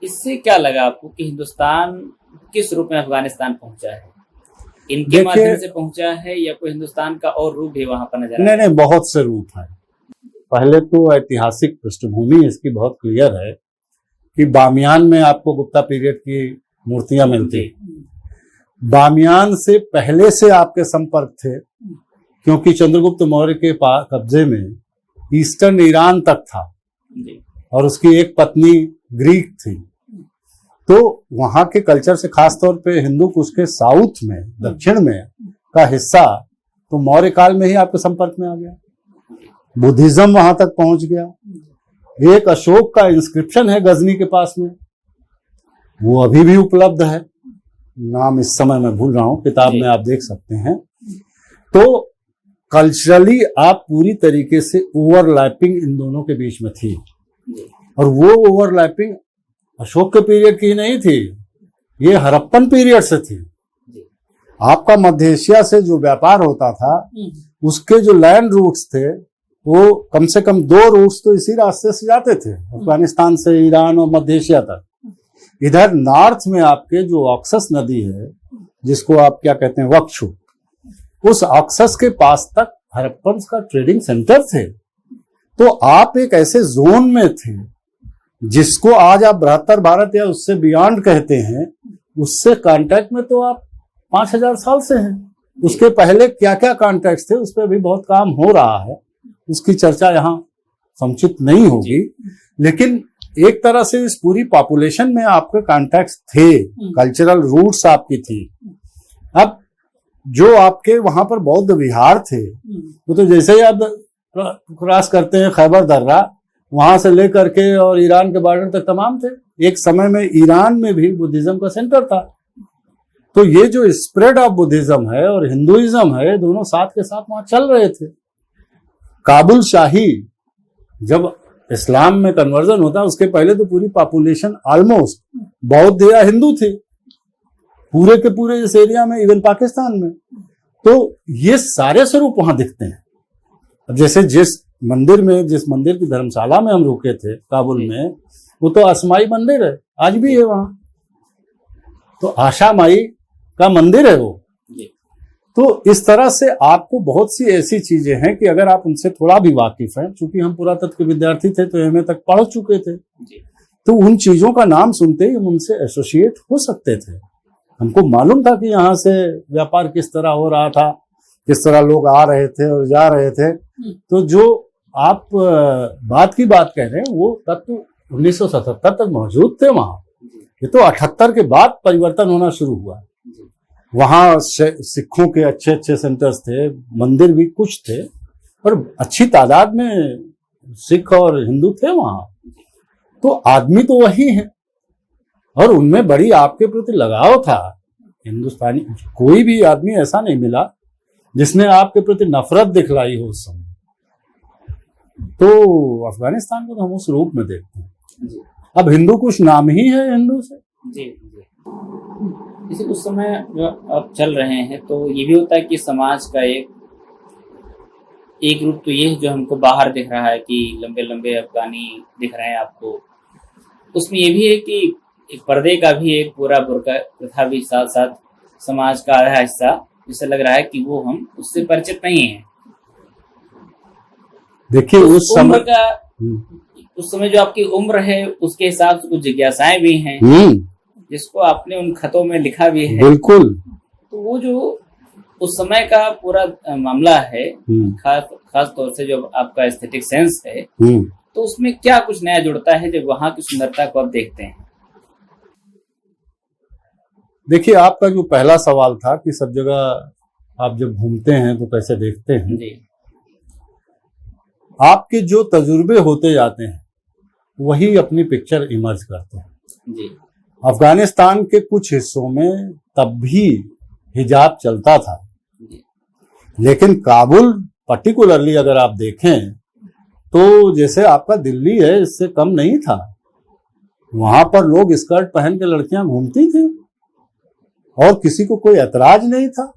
इससे क्या लगा आपको कि हिंदुस्तान किस रूप में अफगानिस्तान पहुंचा है? इनके माध्यम से पहुंचा है या कोई हिंदुस्तान का और रूप भी वहां पर नजर आता है? नहीं, बहुत से रूप है। पहले तो ऐतिहासिक पृष्ठभूमि इसकी बहुत क्लियर है कि बामियान में आपको गुप्ता पीरियड की मूर्तियां मिलती। बामियान से पहले से आपके संपर्क थे, क्योंकि चंद्रगुप्त मौर्य के कब्जे में ईस्टर्न ईरान तक था और उसकी एक पत्नी ग्रीक थी। तो वहां के कल्चर से, खासतौर पे हिंदू कुश के साउथ में, दक्षिण में का हिस्सा तो मौर्य काल में ही आपके संपर्क में आ गया। बुद्धिज्म वहां तक पहुंच गया। एक अशोक का इंस्क्रिप्शन है गजनी के पास में, वो अभी भी उपलब्ध है, नाम इस समय मैं भूल रहा हूं, किताब में आप देख सकते हैं। तो कल्चरली आप पूरी तरीके से ओवरलैपिंग इन दोनों के बीच में थी, और वो ओवरलैपिंग अशोक के पीरियड की नहीं थी, ये हड़प्पन पीरियड से थी। आपका मध्य एशिया से जो व्यापार होता था, उसके जो लैंड रूट्स थे, वो कम से कम 2 रूट्स तो इसी रास्ते से जाते थे, अफगानिस्तान से ईरान और मध्य एशिया तक। इधर नॉर्थ में आपके जो ऑक्सस नदी है, जिसको आप क्या कहते हैं, वक्षु, उस ऑक्सस के पास तक हड़प्पन का ट्रेडिंग सेंटर थे। तो आप एक ऐसे जोन में थे जिसको आज आप बृहत्तर भारत या उससे बियॉन्ड कहते हैं, उससे कांटेक्ट में तो आप 5000 साल से हैं। उसके पहले क्या क्या कांटेक्ट थे, उस पर भी बहुत काम हो रहा है, उसकी चर्चा यहाँ समुचित नहीं होगी। लेकिन एक तरह से इस पूरी पॉपुलेशन में आपके कांटेक्ट थे, कल्चरल रूट्स आपकी थी। अब जो आपके वहां पर बौद्ध विहार थे, वो तो जैसे ही आप क्रॉस करते हैं खैबर दर्रा, वहां से लेकर के और ईरान के बॉर्डर तक तमाम थे। एक समय में ईरान में भी बुद्धिज्म का सेंटर था। तो ये जो स्प्रेड ऑफ बुद्धिज्म है और हिंदुइज्म है, दोनों साथ के साथ वहां चल रहे थे। काबुल शाही जब इस्लाम में कन्वर्जन होता, उसके पहले तो पूरी पॉपुलेशन ऑलमोस्ट बौद्ध या हिंदू थी, पूरे के पूरे इस एरिया में, इवन पाकिस्तान में। तो ये सारे स्वरूप वहां दिखते हैं। अब जैसे जिस मंदिर की धर्मशाला में हम रुके थे काबुल में, वो तो असमाई मंदिर है, आज भी है वहां। तो आशा माई का मंदिर है वो। तो इस तरह से आपको बहुत सी ऐसी चीजें हैं कि अगर आप उनसे थोड़ा भी वाकिफ हैं, चूंकि हम पुरातत्व के विद्यार्थी थे तो एमए तक पढ़ चुके थे, तो उन चीजों का नाम सुनते ही हम उनसे एसोसिएट हो सकते थे। हमको मालूम था कि यहाँ से व्यापार किस तरह हो रहा था, किस तरह लोग आ रहे थे और जा रहे थे। तो जो आप बात की बात कह रहे हैं, वो तत्व 1977 तक मौजूद थे वहां। ये तो 78 के बाद परिवर्तन होना शुरू हुआ। वहाँ सिखों के अच्छे अच्छे सेंटर्स थे, मंदिर भी कुछ थे, और अच्छी तादाद में सिख और हिंदू थे वहाँ। तो आदमी तो वही है, और उनमें बड़ी आपके प्रति लगाव था। हिंदुस्तानी कोई भी आदमी ऐसा नहीं मिला जिसने आपके प्रति नफरत दिखलाई हो उस समय। तो अफगानिस्तान को तो हम उस रूप में देखते हैं। अब हिंदू कुछ नाम ही है हिंदू से। जी जी। जैसे उस समय जो अब चल रहे हैं, तो ये भी होता है कि समाज का एक रूप तो ये जो हमको बाहर दिख रहा है कि लंबे लंबे अफगानी दिख रहे हैं आपको, उसमें ये भी है कि एक पर्दे का भी एक पूरा बुर्का प्रथा भी साथ साथ समाज का आधा हिस्सा, जिससे लग रहा है कि वो हम उससे परिचित नहीं हैं। देखिए उस समय जो आपकी उम्र है उसके हिसाब से कुछ जिज्ञासाएं भी हैं, जिसको आपने उन खतों में लिखा भी है। बिल्कुल। तो वो जो उस समय का पूरा मामला है, खास तौर से जो आपका एस्थेटिक सेंस है, तो उसमें क्या कुछ नया जुड़ता है जब वहां की सुंदरता को आप देखते हैं? देखिए, आपका जो पहला सवाल था कि सब जगह आप जब घूमते हैं तो कैसे देखते हैं जी। आपके जो तजुर्बे होते जाते हैं वही अपनी पिक्चर इमर्ज करते हैं। जी। अफगानिस्तान के कुछ हिस्सों में तब भी हिजाब चलता था, लेकिन काबुल पर्टिकुलरली अगर आप देखें तो जैसे आपका दिल्ली है इससे कम नहीं था। वहां पर लोग स्कर्ट पहन के लड़कियां घूमती थी और किसी को कोई ऐतराज नहीं था।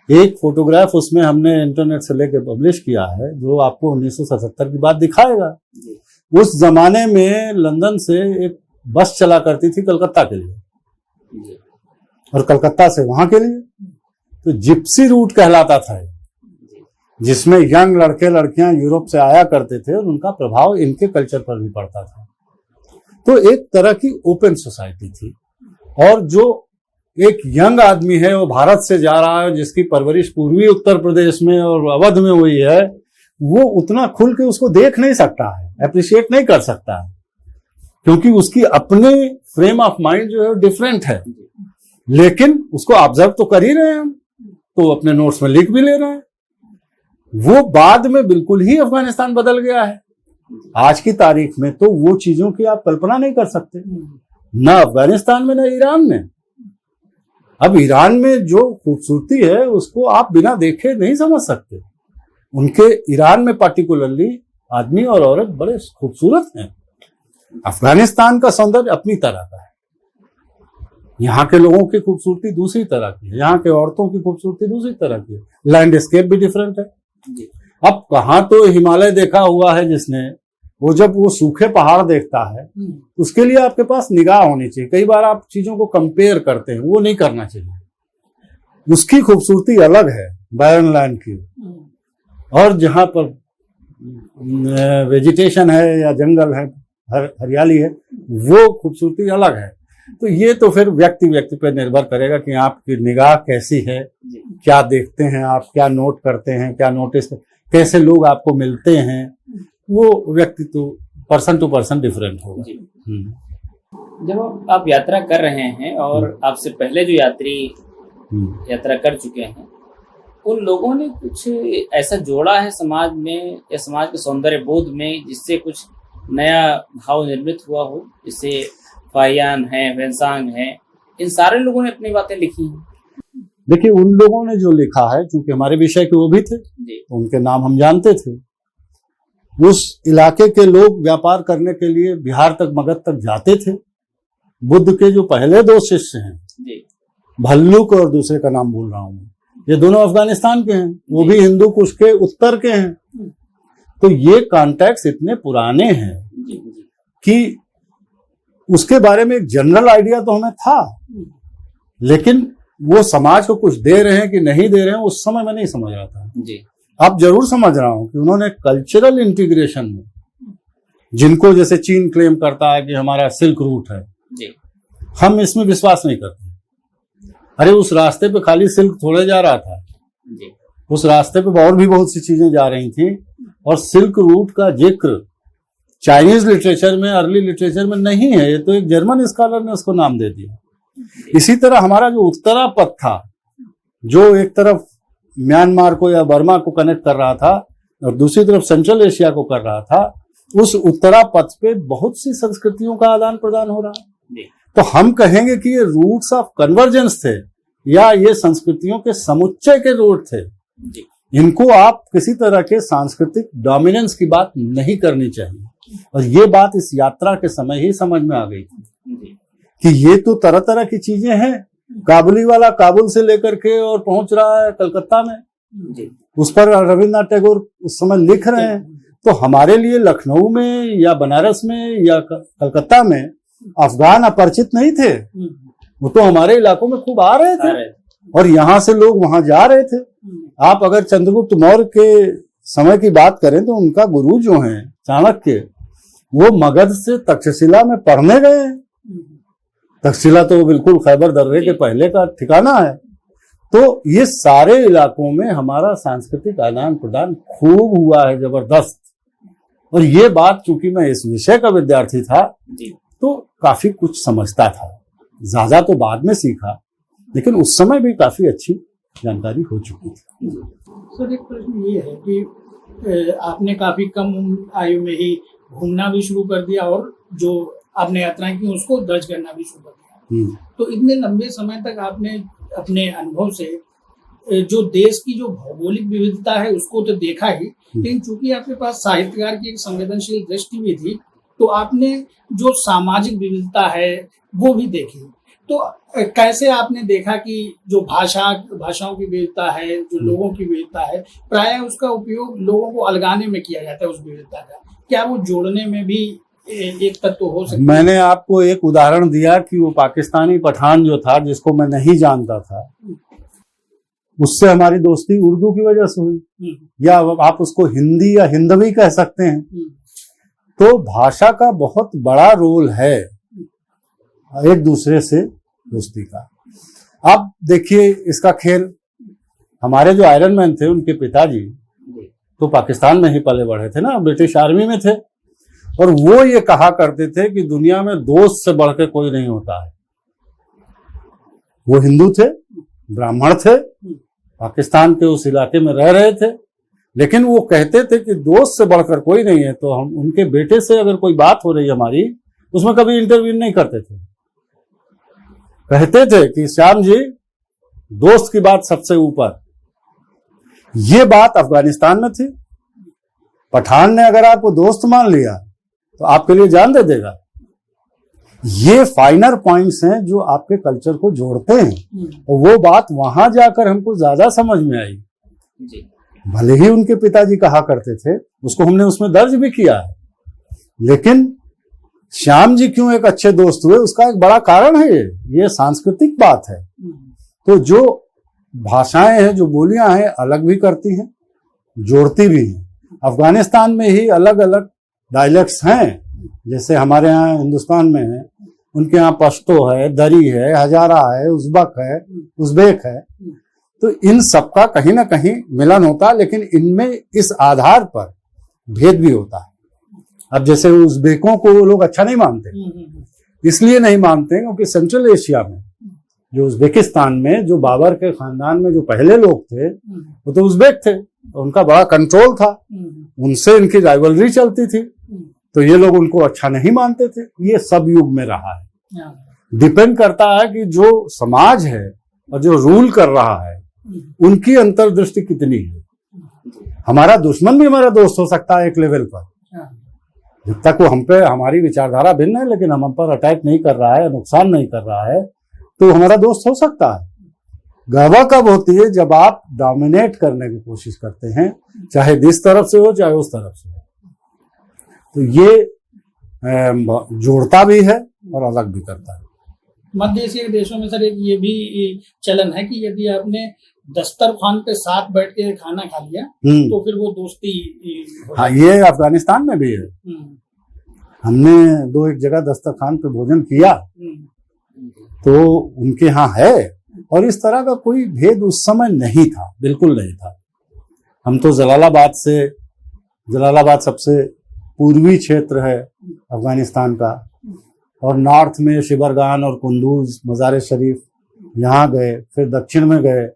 एक फोटोग्राफ उसमें हमने इंटरनेट से लेके पब्लिश किया है जो आपको 1977 की बात दिखाएगा। उस जमाने में लंदन से एक बस चला करती थी कलकत्ता के लिए और कलकत्ता से वहां के लिए, तो जिप्सी रूट कहलाता था, जिसमें यंग लड़के लड़कियां यूरोप से आया करते थे और उनका प्रभाव इनके कल्चर पर भी पड़ता था। तो एक तरह की ओपन सोसाइटी थी, और जो एक यंग आदमी है वो भारत से जा रहा है जिसकी परवरिश पूर्वी उत्तर प्रदेश में और अवध में हुई है, वो उतना खुल के उसको देख नहीं सकता है, अप्रिशिएट नहीं कर सकता है, क्योंकि उसकी अपने फ्रेम ऑफ माइंड जो है डिफरेंट है। लेकिन उसको ऑब्जर्व तो कर ही रहे हैं हम, तो अपने नोट्स में लिख भी ले रहे हैं। वो बाद में बिल्कुल ही अफगानिस्तान बदल गया है। आज की तारीख में तो वो चीजों की आप कल्पना नहीं कर सकते, ना अफगानिस्तान में ना ईरान में। अब ईरान में जो खूबसूरती है उसको आप बिना देखे नहीं समझ सकते। उनके ईरान में पार्टिकुलरली आदमी और औरत बड़े खूबसूरत हैं। अफगानिस्तान का सौंदर्य अपनी तरह का है, यहाँ के लोगों की खूबसूरती दूसरी तरह की है, यहाँ के औरतों की खूबसूरती दूसरी तरह की है, लैंडस्केप भी डिफरेंट है। अब कहाँ तो हिमालय देखा हुआ है जिसने, वो जब वो सूखे पहाड़ देखता है उसके लिए आपके पास निगाह होनी चाहिए। कई बार आप चीजों को कंपेयर करते हैं, वो नहीं करना चाहिए। उसकी खूबसूरती अलग है बैरन लैंड की, और जहां पर वेजिटेशन है या जंगल है, हरियाली है, वो खूबसूरती अलग है। तो ये तो फिर व्यक्ति पर निर्भर करेगा कि आपकी निगाह कैसी है, क्या देखते हैं आप, क्या नोट करते हैं, क्या नोटिस, कैसे लोग आपको मिलते हैं, वो व्यक्ति तो पर्सन टू पर्सन डिफरेंट होगा। जब आप यात्रा कर रहे हैं और आपसे पहले जो यात्री यात्रा कर चुके हैं, उन लोगों ने कुछ ऐसा जोड़ा है समाज में या समाज के सौंदर्य बोध में जिससे कुछ नया भाव निर्मित हुआ हो? जैसे फाहियान है, वेंसांग है, इन सारे लोगों ने अपनी बातें लिखी हैं। देखिए, उन लोगों ने जो लिखा है, चूंकि हमारे विषय के वो भी थे, उनके नाम हम जानते थे। उस इलाके के लोग व्यापार करने के लिए बिहार तक, मगध तक जाते थे। बुद्ध के जो पहले दो शिष्य हैं, भल्लुक और दूसरे का नाम भूल रहा हूं, ये दोनों अफगानिस्तान के हैं, वो भी हिंदू कुश के उत्तर के हैं। तो ये कॉन्टेक्ट्स इतने पुराने हैं कि उसके बारे में एक जनरल आइडिया तो हमें था, लेकिन वो समाज को कुछ दे रहे हैं कि नहीं दे रहे हैं उस समय मैं नहीं समझ रहा था। अब जरूर समझ रहा हूं कि उन्होंने कल्चरल इंटीग्रेशन में, जिनको जैसे चीन क्लेम करता है कि हमारा सिल्क रूट है, हम इसमें विश्वास नहीं करते। अरे उस रास्ते पे खाली सिल्क थोड़े जा रहा था, उस रास्ते पे और भी बहुत सी चीजें जा रही थी, और सिल्क रूट का जिक्र चाइनीज लिटरेचर में, अर्ली लिटरेचर में नहीं है। ये तो एक जर्मन स्कॉलर ने उसको नाम दे दिया। इसी तरह हमारा जो उत्तरा पथ था, जो एक तरफ म्यांमार को या बर्मा को कनेक्ट कर रहा था और दूसरी तरफ सेंट्रल एशिया को कर रहा था, उस उत्तरा पथ पे बहुत सी संस्कृतियों का आदान प्रदान हो रहा है। तो हम कहेंगे कि ये रूट्स ऑफ कन्वर्जेंस थे या ये संस्कृतियों के समुच्चय के रूट थे। इनको आप किसी तरह के सांस्कृतिक डोमिनेंस की बात नहीं करनी चाहिए। और ये बात इस यात्रा के समय ही समझ में आ गई कि ये तो तरह तरह की चीजें हैं। काबुली वाला काबुल से लेकर के और पहुंच रहा है कलकत्ता में, उस पर रविन्द्रनाथ टैगोर उस समय लिख रहे हैं। तो हमारे लिए लखनऊ में या बनारस में या कलकत्ता में अफगान अपरिचित नहीं थे, वो तो हमारे इलाकों में खूब आ रहे थे और यहाँ से लोग वहां जा रहे थे। आप अगर चंद्रगुप्त मौर्य के समय की बात करें तो उनका गुरु जो है चाणक्य, वो मगध से तक्षशिला में पढ़ने गए हैं। तक्षशिला तो बिल्कुल खैबर दर्रे के पहले का ठिकाना है। तो ये सारे इलाकों में हमारा सांस्कृतिक आदान प्रदान खूब हुआ है, जबरदस्त। और ये बात, चूंकि मैं इस विषय का विद्यार्थी था तो काफी कुछ समझता था, ज्यादा तो बाद में सीखा, लेकिन उस समय भी काफी अच्छी जानकारी हो चुकी थी। सर, एक प्रश्न ये है कि आपने काफी कम आयु में ही घूमना भी शुरू कर दिया और जो आपने यात्राएं की उसको दर्ज करना भी शुरू कर दिया। तो इतने लंबे समय तक आपने अपने अनुभव से जो देश की जो भौगोलिक विविधता है उसको तो देखा ही, लेकिन चूंकि आपके पास साहित्यकार की एक संवेदनशील दृष्टि भी थी, तो आपने जो सामाजिक विविधता है वो भी देखी। तो कैसे आपने देखा कि जो भाषाओं की विविधता है, जो लोगों की विविधता है, प्रायः उसका उपयोग लोगों को अलगाने में किया जाता है उस विविधता का, क्या वो जोड़ने में भी एक तत्व हो सकता है? मैंने आपको एक उदाहरण दिया कि वो पाकिस्तानी पठान जो था, जिसको मैं नहीं जानता था, उससे हमारी दोस्ती उर्दू की वजह से हुई, या आप उसको हिंदी या हिंदवी कह सकते हैं। तो भाषा का बहुत बड़ा रोल है एक दूसरे से दोस्ती का। अब देखिए इसका खेल, हमारे जो आयरन मैन थे उनके पिताजी तो पाकिस्तान में ही पले बढ़े थे ना, ब्रिटिश आर्मी में थे, और वो ये कहा करते थे कि दुनिया में दोस्त से बढ़कर कोई नहीं होता है। वो हिंदू थे, ब्राह्मण थे, पाकिस्तान के उस इलाके में रह रहे थे, लेकिन वो कहते थे कि दोस्त से बढ़कर कोई नहीं है। तो हम उनके बेटे से अगर कोई बात हो रही हमारी, उसमें कभी इंटरव्यू नहीं करते थे। कहते थे कि श्याम जी, दोस्त की बात सबसे ऊपर। ये बात अफगानिस्तान में थी। पठान ने अगर आपको दोस्त मान लिया तो आपके लिए जान दे देगा। ये फाइनर पॉइंट्स हैं जो आपके कल्चर को जोड़ते हैं, और वो बात वहां जाकर हमको ज्यादा समझ में आई। भले ही उनके पिताजी कहा करते थे, उसको हमने उसमें दर्ज भी किया है, लेकिन श्याम जी क्यों एक अच्छे दोस्त हुए, उसका एक बड़ा कारण है ये सांस्कृतिक बात है। तो जो भाषाएं हैं, जो बोलियां हैं, अलग भी करती हैं, जोड़ती भी हैं। अफगानिस्तान में ही अलग अलग डायलेक्ट्स हैं, जैसे हमारे यहाँ हिंदुस्तान में है, उनके यहाँ पश्तो है, दरी है, हजारा है, उज़्बेक है। तो इन सबका कहीं ना कहीं मिलन होता है, लेकिन इनमें इस आधार पर भेद भी होता है। अब जैसे उज़्बेकों को वो लोग अच्छा नहीं मानते, इसलिए नहीं मानते क्योंकि सेंट्रल एशिया में, जो उज़्बेकिस्तान में, जो बाबर के खानदान में जो पहले लोग थे वो तो उज़्बेक थे, उनका बड़ा कंट्रोल था, उनसे इनकी राइवलरी चलती थी, तो ये लोग उनको अच्छा नहीं मानते थे। ये सब युग में रहा है। डिपेंड करता है कि जो समाज है और जो रूल कर रहा है उनकी अंतर्दृष्टि कितनी है। हमारा दुश्मन भी हमारा दोस्त हो सकता है एक लेवल पर, जब तक वो हम पे, हमारी विचारधारा भिन्न है लेकिन हम पर अटैक नहीं कर रहा है, नुकसान नहीं कर रहा है, तो हमारा दोस्त हो सकता है। गड़बड़ कब होती है, जब आप डोमिनेट करने की कोशिश करते हैं, चाहे जिस तरफ से हो चाहे उस तरफ से हो। तो ये जोड़ता भी है और अलग भी करता है। मध्य एशिया के देशों में सर एक ये भी चलन है कि यदि आपने दस्तरखान पे साथ बैठ के खाना खा लिया तो फिर वो दोस्ती। हाँ, ये अफगानिस्तान में भी है। हमने एक जगह दस्तरखान पे भोजन किया तो उनके यहाँ है, और इस तरह का कोई भेद उस समय नहीं था, बिल्कुल नहीं था। हम तो जलालाबाद सबसे पूर्वी क्षेत्र है अफगानिस्तान का, और नॉर्थ में शिबरगान और कुंदूज, मज़ार शरीफ, यहाँ गए, फिर दक्षिण में गए,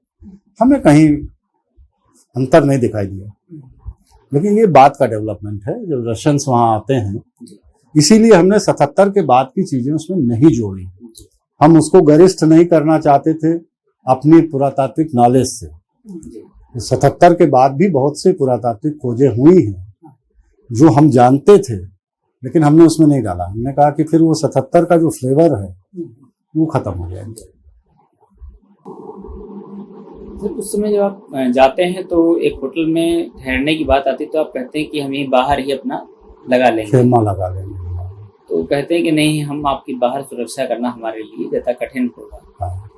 हमें कहीं अंतर नहीं दिखाई दिया। लेकिन ये बाद का डेवलपमेंट है, जब रशियंस वहाँ आते हैं, इसीलिए हमने 77 के बाद की चीजें उसमें नहीं जोड़ी। हम उसको गरिष्ठ नहीं करना चाहते थे अपनी पुरातात्विक नॉलेज से। 77 के बाद भी बहुत से पुरातात्विक खोजें हुई हैं जो हम जानते थे, लेकिन हमने उसमें नहीं डाला। हमने कहा कि फिर वो 77 का जो फ्लेवर है वो खत्म हो जाएगा। उस समय जब आप जाते हैं तो एक होटल में ठहरने की बात आती है तो आप कहते हैं कि हम ये बाहर ही अपना लगा लेंगे, खेमा लगा लेंगे। तो कहते हैं कि नहीं, हम आपकी बाहर सुरक्षा करना हमारे लिए ज़्यादा कठिन होगा। हाँ।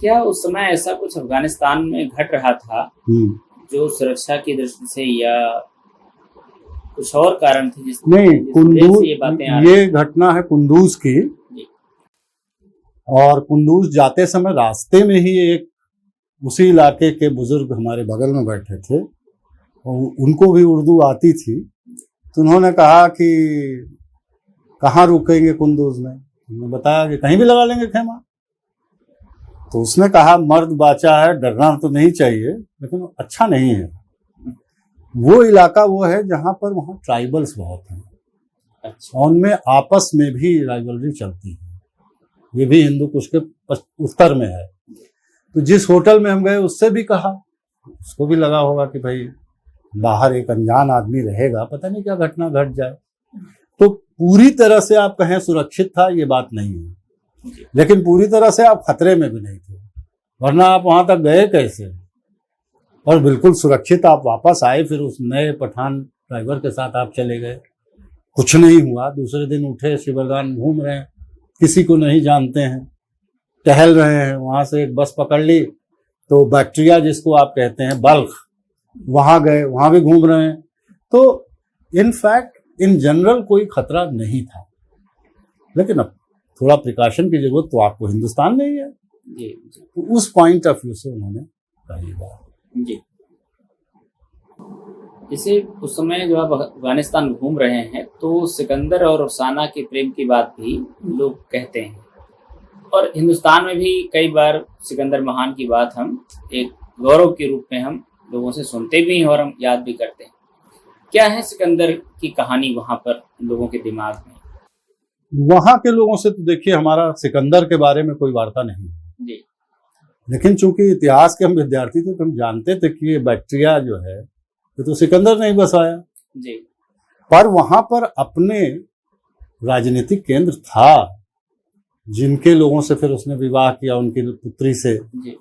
क्या उस समय ऐसा कुछ अफगानिस्तान में घट रहा था जो सुरक्षा की दृष्टि से या कुछ और कारण थे जिस नहीं, कुंदूज, ये बातें आ रही ये घटना है कुंदूज की। और कुंदूज जाते समय रास्ते में ही एक उसी इलाके के बुजुर्ग हमारे बगल में बैठे थे, उनको भी उर्दू आती थी, तो उन्होंने कहा कि कहाँ रुकेंगे कुंदूज में। उन्होंने बताया कि कहीं भी लगा लेंगे खेमा। तो उसने कहा मर्द बाचा है, डरना तो नहीं चाहिए, लेकिन अच्छा नहीं है। वो इलाका वो है जहाँ पर वहाँ ट्राइबल्स बहुत हैं। अच्छा। उनमें आपस में भी राइवलरी चलती है। ये भी हिंदू कुश के उत्तर में है। तो जिस होटल में हम गए उससे भी कहा, उसको भी लगा होगा कि भाई बाहर एक अनजान आदमी रहेगा, पता नहीं क्या घटना घट जाए। तो पूरी तरह से आप कहें सुरक्षित था, ये बात नहीं है, लेकिन पूरी तरह से आप खतरे में भी नहीं थे, वरना आप वहां तक गए कैसे। और बिल्कुल सुरक्षित आप वापस आए, फिर उस नए पठान ड्राइवर के साथ आप चले गए, कुछ नहीं हुआ। दूसरे दिन उठे, शिवरगान घूम रहे हैं, किसी को नहीं जानते हैं, टहल रहे हैं। वहां से एक बस पकड़ ली तो बैक्टीरिया जिसको आप कहते हैं बल्ख, वहां गए, वहां भी घूम रहे हैं। तो इनफैक्ट इन जनरल कोई खतरा नहीं था, लेकिन अब थोड़ा प्रिकॉशन की जरूरत तो आपको हिंदुस्तान में ही है। तो उस पॉइंट ऑफ व्यू से उन्होंने कही बात। जी, जैसे उस समय जब आप अफगानिस्तान घूम रहे हैं तो सिकंदर और रुखसाना के प्रेम की बात भी लोग कहते हैं, और हिंदुस्तान में भी कई बार सिकंदर महान की बात हम एक गौरव के रूप में हम लोगों से सुनते भी हैं और हम याद भी करते हैं। क्या है सिकंदर की कहानी वहां पर लोगों के दिमाग में? वहां के लोगों से तो देखिए हमारा सिकंदर के बारे में कोई वार्ता नहीं जी, लेकिन चूंकि इतिहास के हम विद्यार्थी थे तो हम जानते थे कि ये बैक्टीरिया जो है ये तो सिकंदर नहीं बसाया जी, पर वहां पर अपने राजनीतिक केंद्र था, जिनके लोगों से फिर उसने विवाह किया उनकी पुत्री से। जी।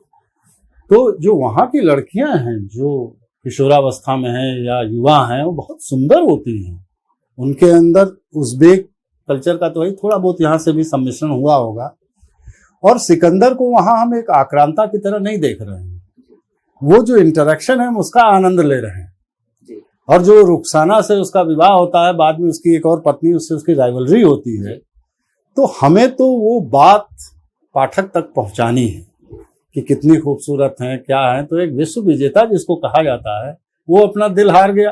तो जो वहां की लड़कियां हैं जो किशोरावस्था में हैं या युवा हैं, वो बहुत सुंदर होती हैं। उनके अंदर उज़्बेक कल्चर का तो वही थोड़ा बहुत यहाँ से भी सम्मिश्रण हुआ होगा। और सिकंदर को वहां हम एक आक्रांता की तरह नहीं देख रहे हैं, वो जो इंटरेक्शन है हम उसका आनंद ले रहे हैं। और जो रुखसाना से उसका विवाह होता है, बाद में उसकी एक और पत्नी, उससे उसकी राइवलरी होती है, तो हमें तो वो बात पाठक तक पहुंचानी है कि कितनी खूबसूरत हैं, क्या हैं। तो एक विश्व विजेता जिसको कहा जाता है वो अपना दिल हार गया।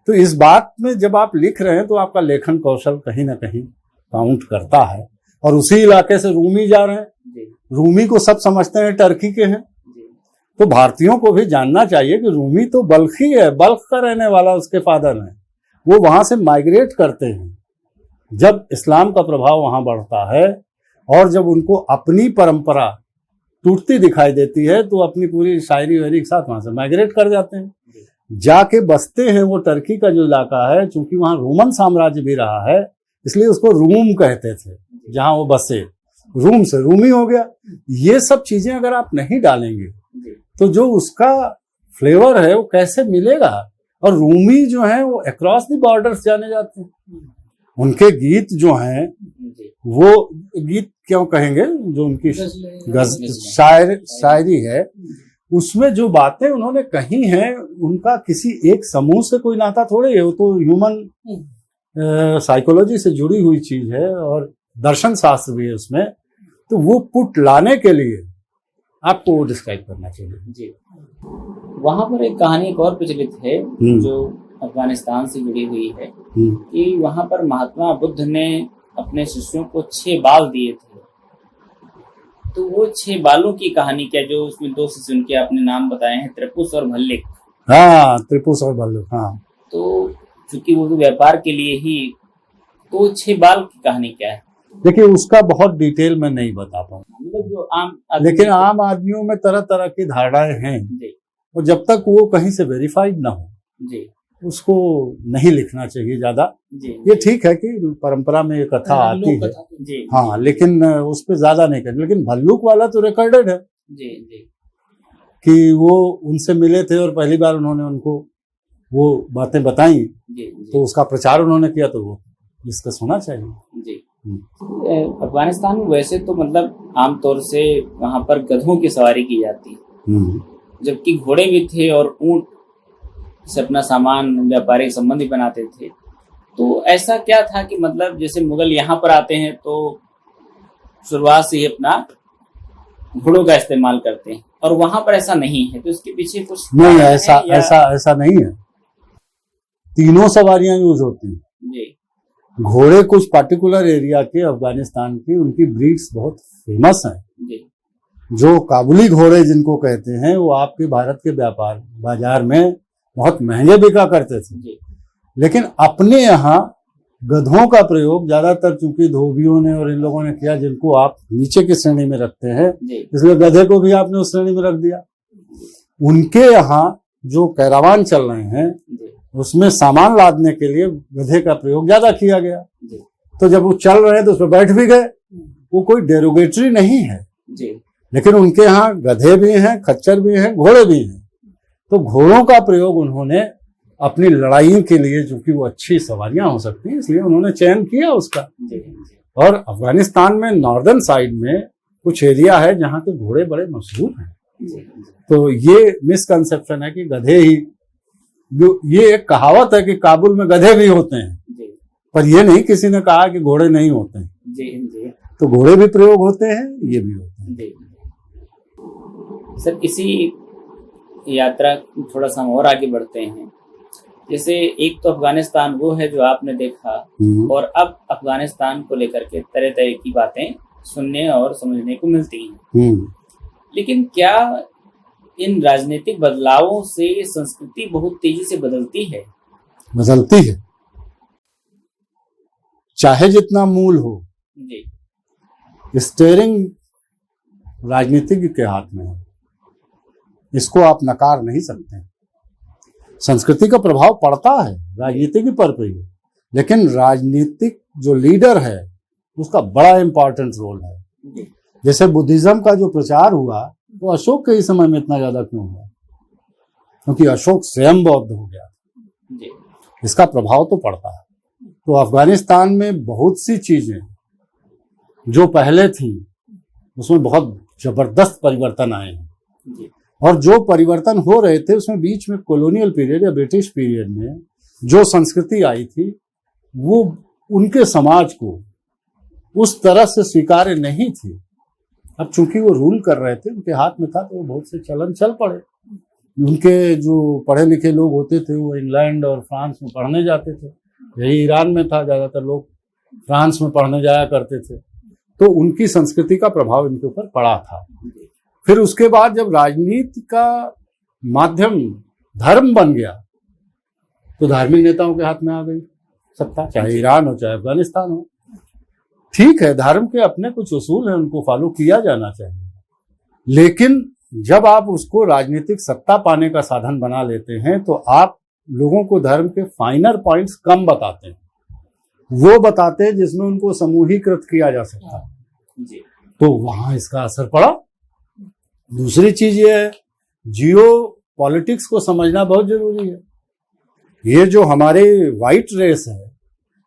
तो इस बात में जब आप लिख रहे हैं तो आपका लेखन कौशल कहीं ना कहीं काउंट करता है। और उसी इलाके से रूमी जा रहे हैं, रूमी को सब समझते हैं टर्की के हैं, तो भारतीयों को भी जानना चाहिए कि रूमी तो बल्खी है, बल्ख का रहने वाला उसके फादर हैं। वो वहां से माइग्रेट करते हैं जब इस्लाम का प्रभाव वहां बढ़ता है, और जब उनको अपनी परंपरा टूटती दिखाई देती है तो अपनी पूरी शायरी वायरी के साथ वहां से माइग्रेट कर जाते हैं, जाके बसते हैं। वो टर्की का जो इलाका है, चूंकि वहां रोमन साम्राज्य भी रहा है, इसलिए उसको रूम कहते थे जहां वो बसे। रूम से रूमी हो गया। ये सब चीजें अगर आप नहीं डालेंगे तो जो उसका फ्लेवर है वो कैसे मिलेगा। और रूमी जो है वो अक्रॉस द बॉर्डर्स जाने जाते हैं। उनके गीत जो हैं, वो गीत क्यों कहेंगे, जो उनकी शायरी है, उसमें जो बातें उन्होंने कही हैं, उनका किसी एक समूह से कोई नाता थोड़े है। वो तो ह्यूमन साइकोलॉजी से जुड़ी हुई चीज है और दर्शन शास्त्र भी है उसमें। तो वो पुट लाने के लिए आपको वो डिस्क्राइब करना चाहिए। जी, वहां पर एक कहानी एक और प्रचलित है जो अफगानिस्तान से जुड़ी हुई है कि वहां पर महात्मा बुद्ध ने अपने शिष्यों को 6 बाल दिए थे, तो वो 6 बालों की कहानी क्या, जो उसमें 2 शिष्य उनके आपने नाम बताए हैं, त्रिपुस और भल्लिक। हाँ, त्रिपुस और भल्लिक, हाँ। तो चूंकि वो व्यापार के लिए ही, तो 6 बाल की कहानी क्या है? देखिए, उसका बहुत डिटेल में नहीं बता पाऊंगा, मतलब जो आम लेकिन आम आदमियों में तरह तरह की धारणाएं हैं, और जब तक वो कहीं से वेरीफाइड ना हो जी, उसको नहीं लिखना चाहिए ज्यादा। जी, ये ठीक है कि परंपरा में ये कथा आती है, जी, हाँ, लेकिन उस पर ज्यादा नहीं करना। लेकिन भल्लुक वाला तो रिकॉर्डेड है जी, जी, कि वो उनसे मिले थे और पहली बार उन्होंने उनको वो बातें बताई, जी, जी, तो उसका प्रचार उन्होंने किया, तो वो डिस्कस होना चाहिए। जी। अफगानिस्तान में वैसे तो मतलब आमतौर से वहां पर गधों की सवारी की जाती है, जबकि घोड़े भी थे और ऊंट से अपना सामान व्यापारिक संबंधी बनाते थे। तो ऐसा क्या था कि मतलब जैसे मुगल यहाँ पर आते हैं तो शुरुआत से ही अपना घोड़ों का इस्तेमाल करते हैं, और वहां पर ऐसा नहीं है, तो इसके पीछे कुछ नहीं, ऐसा नहीं है। तीनों सवारियां यूज होती हैं जी। घोड़े कुछ पर्टिकुलर एरिया के अफगानिस्तान की, उनकी ब्रीड्स बहुत फेमस हैं जी। जो काबुली घोड़े जिनको कहते हैं, वो आपके भारत के व्यापार बाजार में बहुत महंगे बिका करते थे जी। लेकिन अपने यहाँ गधों का प्रयोग ज्यादातर चूंकि धोबियों ने और इन लोगों ने किया, जिनको आप नीचे की श्रेणी में रखते हैं, इसलिए गधे को भी आपने उस श्रेणी में रख दिया। उनके यहाँ जो कैरावान चल रहे हैं उसमें सामान लादने के लिए गधे का प्रयोग ज्यादा किया गया, तो जब वो चल रहे हैं तो उसमें बैठ भी गए। वो कोई डेरोगेटरी नहीं है जी। लेकिन उनके यहाँ गधे भी हैं, खच्चर भी हैं, घोड़े भी हैं, तो घोड़ों का प्रयोग उन्होंने अपनी लड़ाइयों के लिए, चूंकि वो अच्छी सवारियां हो सकती हैं, इसलिए उन्होंने चयन किया उसका। और अफगानिस्तान में नॉर्दर्न साइड में कुछ एरिया है जहाँ के घोड़े बड़े मशहूर हैं, तो ये मिसकंसेप्शन है कि गधे ही, ये एक कहावत है कि काबुल में गधे भी होते हैं, पर ये नहीं किसी ने कहा कि घोड़े नहीं होते हैं। तो घोड़े भी प्रयोग होते हैं, ये भी होते हैं। सर, इसी यात्रा थोड़ा सा हम और आगे बढ़ते हैं। जैसे एक तो अफगानिस्तान वो है जो आपने देखा, और अब अफगानिस्तान को लेकर के तरह तरह की बातें सुनने और समझने को मिलती हैं, लेकिन क्या इन राजनीतिक बदलावों से संस्कृति बहुत तेजी से बदलती है? बदलती है, चाहे जितना मूल हो जी। स्टीयरिंग राजनीतिज्ञ के हाथ में है, इसको आप नकार नहीं सकते। संस्कृति का प्रभाव पड़ता है राजनीतिज्ञ पर भी, लेकिन राजनीतिक जो लीडर है उसका बड़ा इंपॉर्टेंट रोल है। जैसे बुद्धिज्म का जो प्रचार हुआ वो अशोक के ही समय में इतना ज्यादा क्यों हुआ? क्योंकि अशोक स्वयं बौद्ध हो गया, इसका प्रभाव तो पड़ता है। तो अफगानिस्तान में बहुत सी चीजें जो पहले थी उसमें बहुत जबरदस्त परिवर्तन आए हैं, और जो परिवर्तन हो रहे थे उसमें बीच में कॉलोनियल पीरियड या ब्रिटिश पीरियड में जो संस्कृति आई थी वो उनके समाज को उस तरह से स्वीकार्य नहीं थी। अब चूंकि वो रूल कर रहे थे, उनके हाथ में था, तो वो बहुत से चलन चल पड़े। उनके जो पढ़े लिखे लोग होते थे वो इंग्लैंड और फ्रांस में पढ़ने जाते थे, यही ईरान में था, ज्यादातर लोग फ्रांस में पढ़ने जाया करते थे, तो उनकी संस्कृति का प्रभाव इनके ऊपर पड़ा था। फिर उसके बाद जब राजनीति का माध्यम धर्म बन गया तो धार्मिक नेताओं के हाथ में आ गई सत्ता, चाहे ईरान हो चाहे अफगानिस्तान हो। ठीक है, धर्म के अपने कुछ उसूल हैं, उनको फॉलो किया जाना चाहिए, लेकिन जब आप उसको राजनीतिक सत्ता पाने का साधन बना लेते हैं तो आप लोगों को धर्म के फाइनर पॉइंट्स कम बताते हैं, वो बताते हैं जिसमें उनको समूहीकृत किया जा सकता है, तो वहां इसका असर पड़ा। दूसरी चीज ये है, जियो पॉलिटिक्स को समझना बहुत जरूरी है। ये जो हमारे व्हाइट रेस है,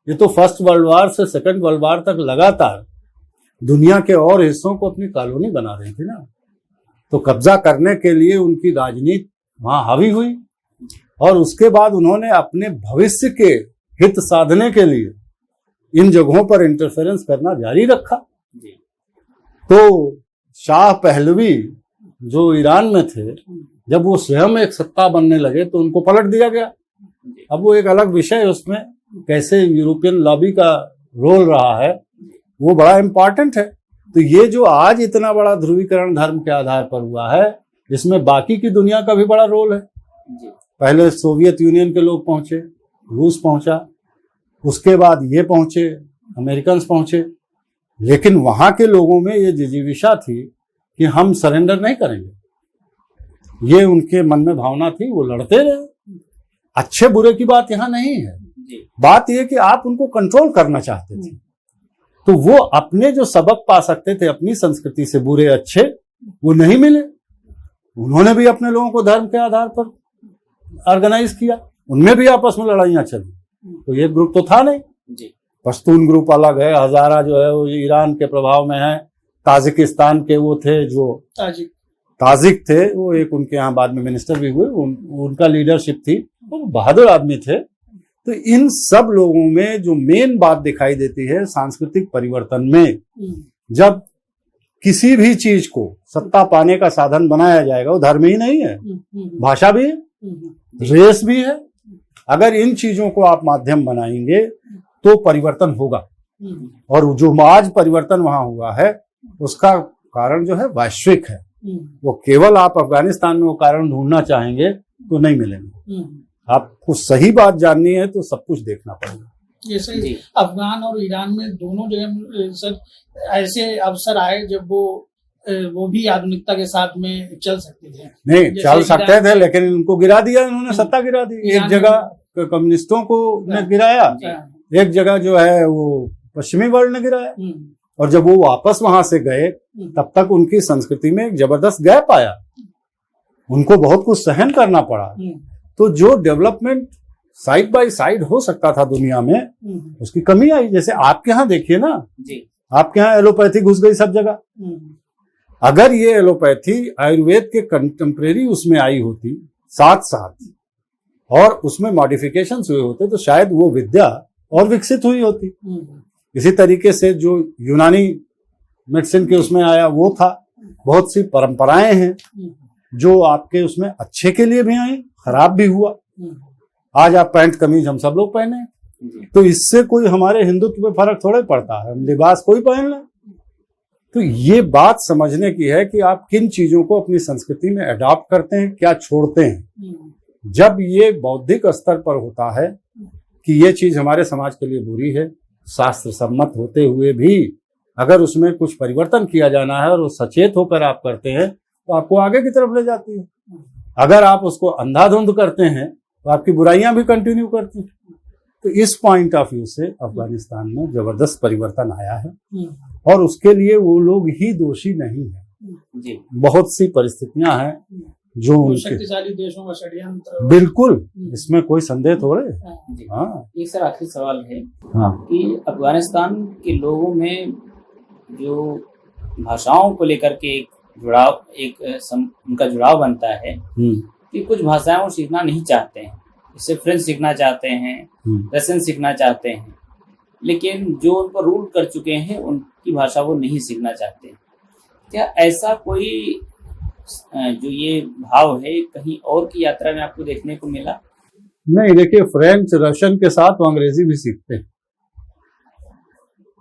ये तो फर्स्ट वर्ल्ड वार से सेकंड वर्ल्ड वार तक लगातार दुनिया के और हिस्सों को अपनी कॉलोनी बना रही थी ना, तो कब्जा करने के लिए उनकी राजनीति वहां हावी हुई, और उसके बाद उन्होंने अपने भविष्य के हित साधने के लिए इन जगहों पर इंटरफेरेंस करना जारी रखा। तो शाह पहलवी जो ईरान में थे, जब वो स्वयं एक सत्ता बनने लगे तो उनको पलट दिया गया। अब वो एक अलग विषय है, उसमें कैसे यूरोपियन लॉबी का रोल रहा है वो बड़ा इम्पोर्टेंट है। तो ये जो आज इतना बड़ा ध्रुवीकरण धर्म के आधार पर हुआ है, इसमें बाकी की दुनिया का भी बड़ा रोल है। पहले सोवियत यूनियन के लोग पहुंचे, रूस पहुंचा, उसके बाद ये पहुंचे, अमेरिकन पहुंचे, लेकिन वहां के लोगों में ये जिजीविषा थी कि हम सरेंडर नहीं करेंगे। ये उनके मन में भावना थी, वो लड़ते रहे। अच्छे बुरे की बात यहाँ नहीं है, बात यह कि आप उनको कंट्रोल करना चाहते थे। तो वो अपने जो सबक पा सकते थे अपनी संस्कृति से, बुरे अच्छे, वो नहीं मिले। उन्होंने भी अपने लोगों को धर्म के आधार पर ऑर्गेनाइज किया, उनमें भी आपस में लड़ाइयां चली। तो ये ग्रुप तो था नहीं जी। पश्तून ग्रुप अलग है, हजारा जो है वो ईरान के प्रभाव में है, ताजिकिस्तान के वो थे जो ताजिक थे, वो एक उनके यहाँ बाद में मिनिस्टर भी हुए, उनका लीडरशिप थी, वो बहादुर आदमी थे। तो इन सब लोगों में जो मेन बात दिखाई देती है सांस्कृतिक परिवर्तन में, जब किसी भी चीज को सत्ता पाने का साधन बनाया जाएगा, वो धर्म ही नहीं है, भाषा भी है, रेस भी है। अगर इन चीजों को आप माध्यम बनाएंगे तो परिवर्तन होगा। और जो आज परिवर्तन वहां हुआ है उसका कारण जो है वैश्विक है। वो केवल आप अफगानिस्तान में वो कारण ढूंढना चाहेंगे तो नहीं मिलेंगे। आपको सही बात जाननी है तो सब कुछ देखना पड़ेगा। जैसे अफगान और ईरान में दोनों जगह सर ऐसे अवसर आए जब वो भी आधुनिकता के साथ में चल सकते थे। नहीं चल सकते थे, लेकिन उनको गिरा दिया इन्होंने, सत्ता गिरा दी। एक जगह कम्युनिस्टों को ने गिराया, एक जगह जो है वो पश्चिमी वर्ल्ड ने गिराया। और जब वो वापस वहां से गए तब तक उनकी संस्कृति में एक जबरदस्त गैप आया, उनको बहुत कुछ सहन करना पड़ा। तो जो डेवलपमेंट साइड बाय साइड हो सकता था दुनिया में, उसकी कमी आई। जैसे आपके यहाँ देखिए ना जी, आपके यहाँ एलोपैथी घुस गई सब जगह। अगर ये एलोपैथी आयुर्वेद के कंटेम्प्रेरी उसमें आई होती साथ साथ और उसमें मॉडिफिकेशंस हुए होते तो शायद वो विद्या और विकसित हुई होती। इसी तरीके से जो यूनानी मेडिसिन के उसमें आया वो था, बहुत सी परंपराएं हैं जो आपके उसमें अच्छे के लिए भी आई, खराब भी हुआ। आज आप पैंट कमीज हम सब लोग पहने, तो इससे कोई हमारे हिंदुत्व पे फर्क थोड़े पड़ता है, हम लिबास कोई पहन लें। तो ये बात समझने की है कि आप किन चीजों को अपनी संस्कृति में अडॉप्ट करते हैं, क्या छोड़ते हैं। जब ये बौद्धिक स्तर पर होता है कि ये चीज हमारे समाज के लिए बुरी है, शास्त्र सम्मत होते हुए भी अगर उसमें कुछ परिवर्तन किया जाना है और वो सचेत होकर आप करते हैं तो आपको आगे की तरफ ले जाती है। अगर आप उसको अंधाधुंध करते हैं तो आपकी बुराइयां भी कंटिन्यू करती हैं। तो इस पॉइंट ऑफ व्यू से अफगानिस्तान में जबरदस्त परिवर्तन आया है और उसके लिए वो लोग ही दोषी नहीं है। बहुत सी परिस्थितियां हैं जो शक्तिशाली देशों का षड्यंत्र, बिल्कुल, इसमें कोई संदेह थोड़े। हाँ, एक सर आखिरी सवाल है कि अफगानिस्तान के लोगों में जो भाषाओं को लेकर के एक जुड़ाव, उनका जुड़ाव बनता है कि कुछ भाषाएं वो सीखना नहीं चाहते हैं, जैसे फ्रेंच सीखना चाहते हैं, रशियन सीखना चाहते हैं, लेकिन जो उन पर रूल कर चुके हैं उनकी भाषा वो नहीं सीखना चाहते। क्या ऐसा कोई जो ये भाव है कहीं और की यात्रा में आपको देखने को मिला? नहीं, देखिए फ्रेंच रशियन के साथ वो अंग्रेजी भी सीखते हैं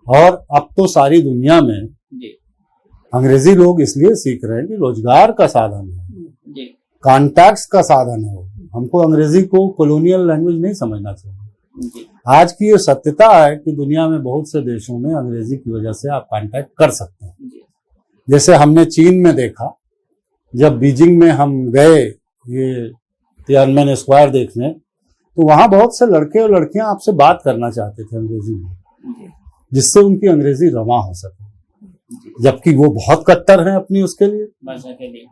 और अब तो सारी दुनिया में जी अंग्रेजी लोग इसलिए सीख रहे हैं कि रोजगार का साधन है, कॉन्टैक्ट्स का साधन है। हमको अंग्रेजी को कॉलोनियल लैंग्वेज नहीं समझना चाहिए। आज की ये सत्यता है कि दुनिया में बहुत से देशों में अंग्रेजी की वजह से आप कॉन्टैक्ट कर सकते हैं। जैसे हमने चीन में देखा, जब बीजिंग में हम गए ये तियानमेन स्क्वायर देखने, तो वहां बहुत से लड़के और लड़कियां आपसे बात करना चाहते थे अंग्रेजी में, जिससे उनकी अंग्रेजी रवा हो सके, जबकि वो बहुत कट्टर हैं अपनी उसके लिए, भाषा के लिए।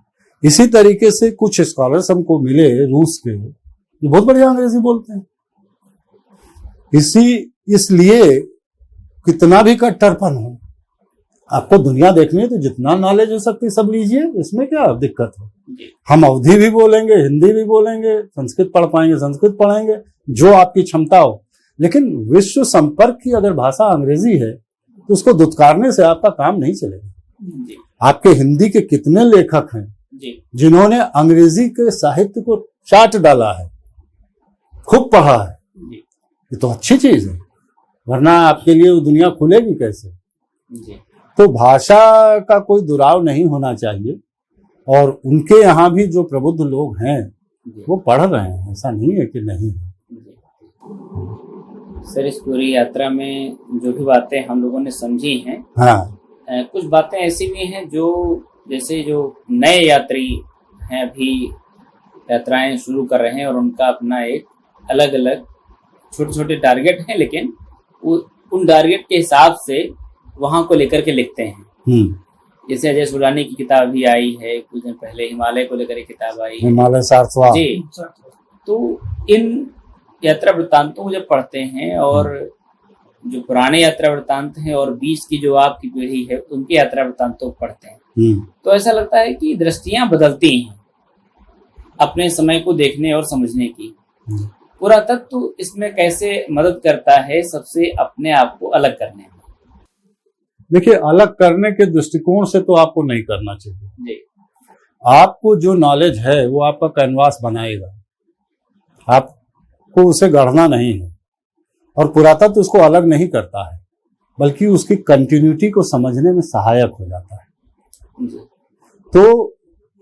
इसी तरीके से कुछ स्कॉलर्स हमको मिले रूस के, जो बहुत बढ़िया अंग्रेजी बोलते हैं। इसलिए कितना भी कट्टरपन हो, आपको दुनिया देखनी है तो जितना नॉलेज हो सकती सब लीजिए, इसमें क्या दिक्कत है। हम अवधी भी बोलेंगे, हिंदी भी बोलेंगे, संस्कृत पढ़ पाएंगे संस्कृत पढ़ेंगे, जो आपकी क्षमता हो। लेकिन विश्व संपर्क की अगर भाषा अंग्रेजी है तो उसको दुत्कारने से आपका काम नहीं चलेगा। आपके हिंदी के कितने लेखक हैं जिन्होंने अंग्रेजी के साहित्य को चाट डाला है, खूब पढ़ा है। ये तो अच्छी चीज है, वरना आपके लिए वो दुनिया खुलेगी कैसे। जी। तो भाषा का कोई दुराव नहीं होना चाहिए, और उनके यहाँ भी जो प्रबुद्ध लोग हैं वो पढ़ रहे हैं, ऐसा नहीं है कि नहीं है। सर, इस पूरी यात्रा में जो भी बातें हम लोगों ने समझी हैं, हाँ, कुछ बातें ऐसी भी हैं जो जैसे जो नए यात्री हैं, अभी यात्राएं शुरू कर रहे हैं और उनका अपना एक अलग अलग छोटे छोटे टारगेट हैं, लेकिन उन टारगेट के हिसाब से वहाँ को लेकर के लिखते हैं। जैसे अजय सुरानी की किताब भी आई है कुछ दिन पहले, हिमालय को लेकर एक किताब आई है, हिमालय सारस्वत जी। तो इन यात्रा वृत्तांतों को जब पढ़ते हैं और जो पुराने यात्रा वृत्तांत हैं और बीच की जो आपकी पीढ़ी है उनके यात्रा वृत्तांतों को पढ़ते हैं, तो ऐसा लगता है कि दृष्टियां बदलती हैं अपने समय को देखने और समझने की। पुरातत्व इसमें कैसे मदद करता है सबसे अपने आप को अलग करने में? देखिए, अलग करने के दृष्टिकोण से तो आपको नहीं करना चाहिए जी। आपको जो नॉलेज है वो आपका कैनवास बनाएगा, आपको उसे गढ़ना नहीं है। और पुरातत्व उसको अलग नहीं करता है, बल्कि उसकी कंटिन्यूटी को समझने में सहायक हो जाता है। जी। तो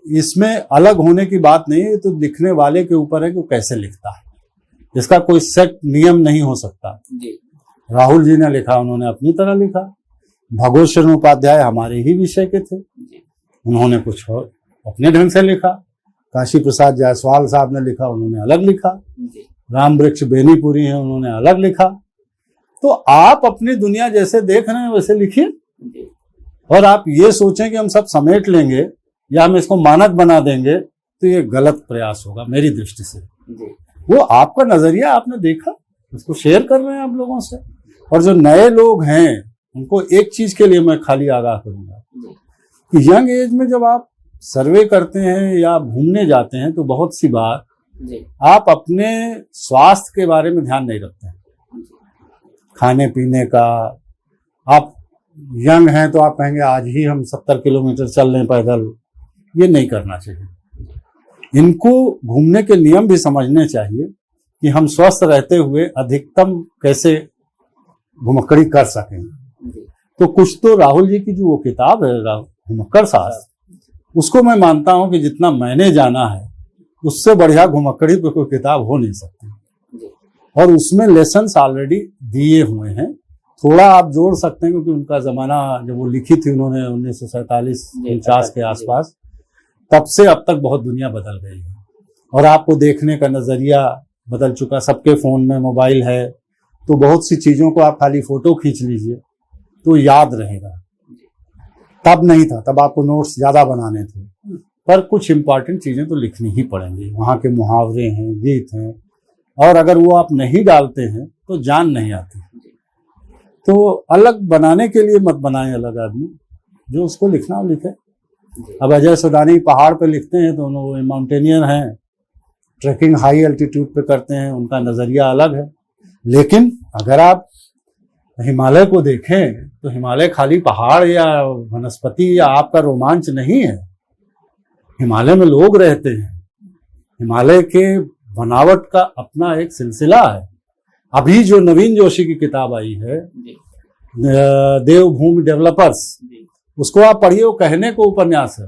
इसमें अलग होने की बात नहीं है, तो लिखने वाले के ऊपर है कि वो कैसे लिखता है, इसका कोई सेट नियम नहीं हो सकता। जी। राहुल जी ने लिखा, उन्होंने अपनी तरह लिखा। भगवत शरण उपाध्याय हमारे ही विषय के थे, उन्होंने कुछ और अपने ढंग से लिखा। काशी प्रसाद जायसवाल साहब ने लिखा, उन्होंने अलग लिखा। राम वृक्ष बेनीपुरी हैं, उन्होंने अलग लिखा। तो आप अपनी दुनिया जैसे देख रहे हैं वैसे लिखिए, और आप ये सोचें कि हम सब समेट लेंगे या हम इसको मानक बना देंगे, तो ये गलत प्रयास होगा मेरी दृष्टि से। वो आपका नजरिया, आपने देखा, उसको शेयर कर रहे हैं आप लोगों से। और जो नए लोग हैं उनको एक चीज के लिए मैं खाली आगाह करूंगा कि यंग एज में जब आप सर्वे करते हैं या घूमने जाते हैं तो बहुत सी बार आप अपने स्वास्थ्य के बारे में ध्यान नहीं रखते हैं, खाने पीने का। आप यंग हैं तो आप कहेंगे आज ही हम 70 किलोमीटर चल लें पैदल, ये नहीं करना चाहिए। इनको घूमने के नियम भी समझने चाहिए कि हम स्वस्थ रहते हुए अधिकतम कैसे घुमक्कड़ी कर सकें। तो कुछ तो राहुल जी की जो वो किताब है घुमक्कड़ साहस, उसको मैं मानता हूं कि जितना मैंने जाना है उससे बढ़िया घुमक्कड़ी पे कोई किताब हो नहीं सकती। और उसमें लेसन्स ऑलरेडी दिए हुए हैं, थोड़ा आप जोड़ सकते हैं क्योंकि उनका जमाना जब वो लिखी थी उन्होंने 1947-49 के आसपास, तब से अब तक बहुत दुनिया बदल गई है और आपको देखने का नजरिया बदल चुका। सबके फोन में मोबाइल है, तो बहुत सी चीजों को आप खाली फोटो खींच लीजिए तो याद रहेगा। तब नहीं था, तब आपको नोट्स ज्यादा बनाने थे, पर कुछ इंपॉर्टेंट चीजें तो लिखनी ही पड़ेंगी। वहां के मुहावरे हैं, गीत हैं, और अगर वो आप नहीं डालते हैं तो जान नहीं आती। तो अलग बनाने के लिए मत बनाएं अलग आदमी, जो उसको लिखना हो लिखे। अब अजय सुडानी पहाड़ पे लिखते हैं तो वो माउंटेनियर हैं, ट्रैकिंग हाई एल्टीट्यूड पे करते हैं, उनका नजरिया अलग है। लेकिन अगर आप हिमालय को देखें तो हिमालय खाली पहाड़ या वनस्पति या आपका रोमांच नहीं है। हिमालय में लोग रहते हैं, हिमालय के बनावट का अपना एक सिलसिला है। अभी जो नवीन जोशी की किताब आई है देवभूमि डेवलपर्स, उसको आप पढ़िए, वो कहने को उपन्यास है,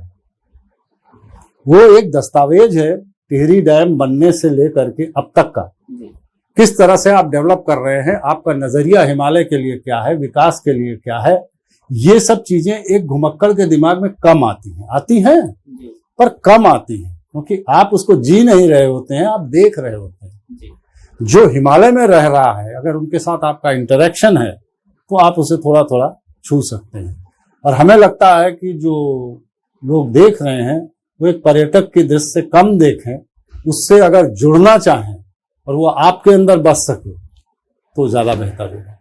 वो एक दस्तावेज है टिहरी डैम बनने से लेकर के अब तक का, किस तरह से आप डेवलप कर रहे हैं, आपका नजरिया हिमालय के लिए क्या है, विकास के लिए क्या है। ये सब चीजें एक घुमक्कड़ के दिमाग में कम आती हैं पर कम आती हैं, क्योंकि आप उसको जी नहीं रहे होते हैं, आप देख रहे होते हैं। जो हिमालय में रह रहा है, अगर उनके साथ आपका इंटरेक्शन है तो आप उसे थोड़ा थोड़ा छू सकते हैं। और हमें लगता है कि जो लोग देख रहे हैं वो एक पर्यटक की दृष्टि से कम देखें, उससे अगर जुड़ना चाहें और वो आपके अंदर बस सके तो ज्यादा बेहतर होगा।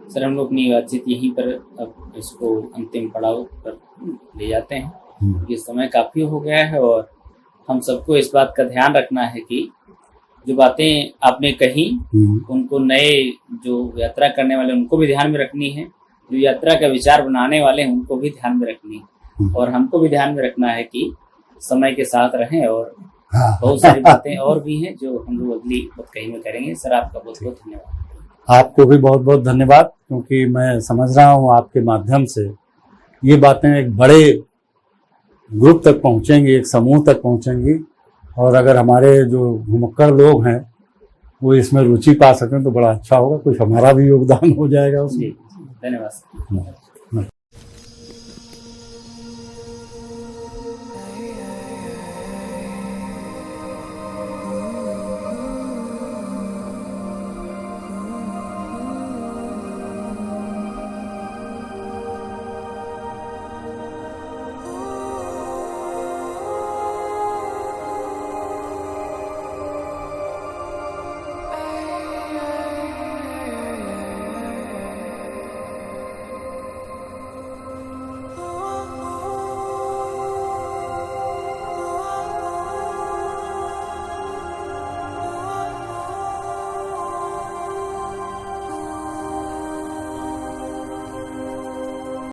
सर, हम लोग अपनी बातचीत यहीं पर अब इसको अंतिम पड़ाव पर ले जाते हैं। ये समय काफी हो गया है और हम सबको इस बात का ध्यान रखना है कि जो बातें आपने कही उनको नए जो यात्रा करने वाले उनको भी ध्यान में रखनी है, जो यात्रा का विचार बनाने वाले हैं उनको भी ध्यान में रखनी है, और हमको भी ध्यान में रखना है कि समय के साथ रहें। और बहुत सारी बातें और भी हैं जो हम लोग अगली बात कहीं में करेंगे। सर, आपका बहुत बहुत धन्यवाद। आपको भी बहुत बहुत धन्यवाद, क्योंकि मैं समझ रहा हूँ आपके माध्यम से ये बातें एक बड़े ग्रुप तक पहुँचेंगी, एक समूह तक पहुँचेंगी, और अगर हमारे जो घुमक्कड़ लोग हैं वो इसमें रुचि पा सकें तो बड़ा अच्छा होगा, कुछ हमारा भी योगदान हो जाएगा उसमें। धन्यवाद।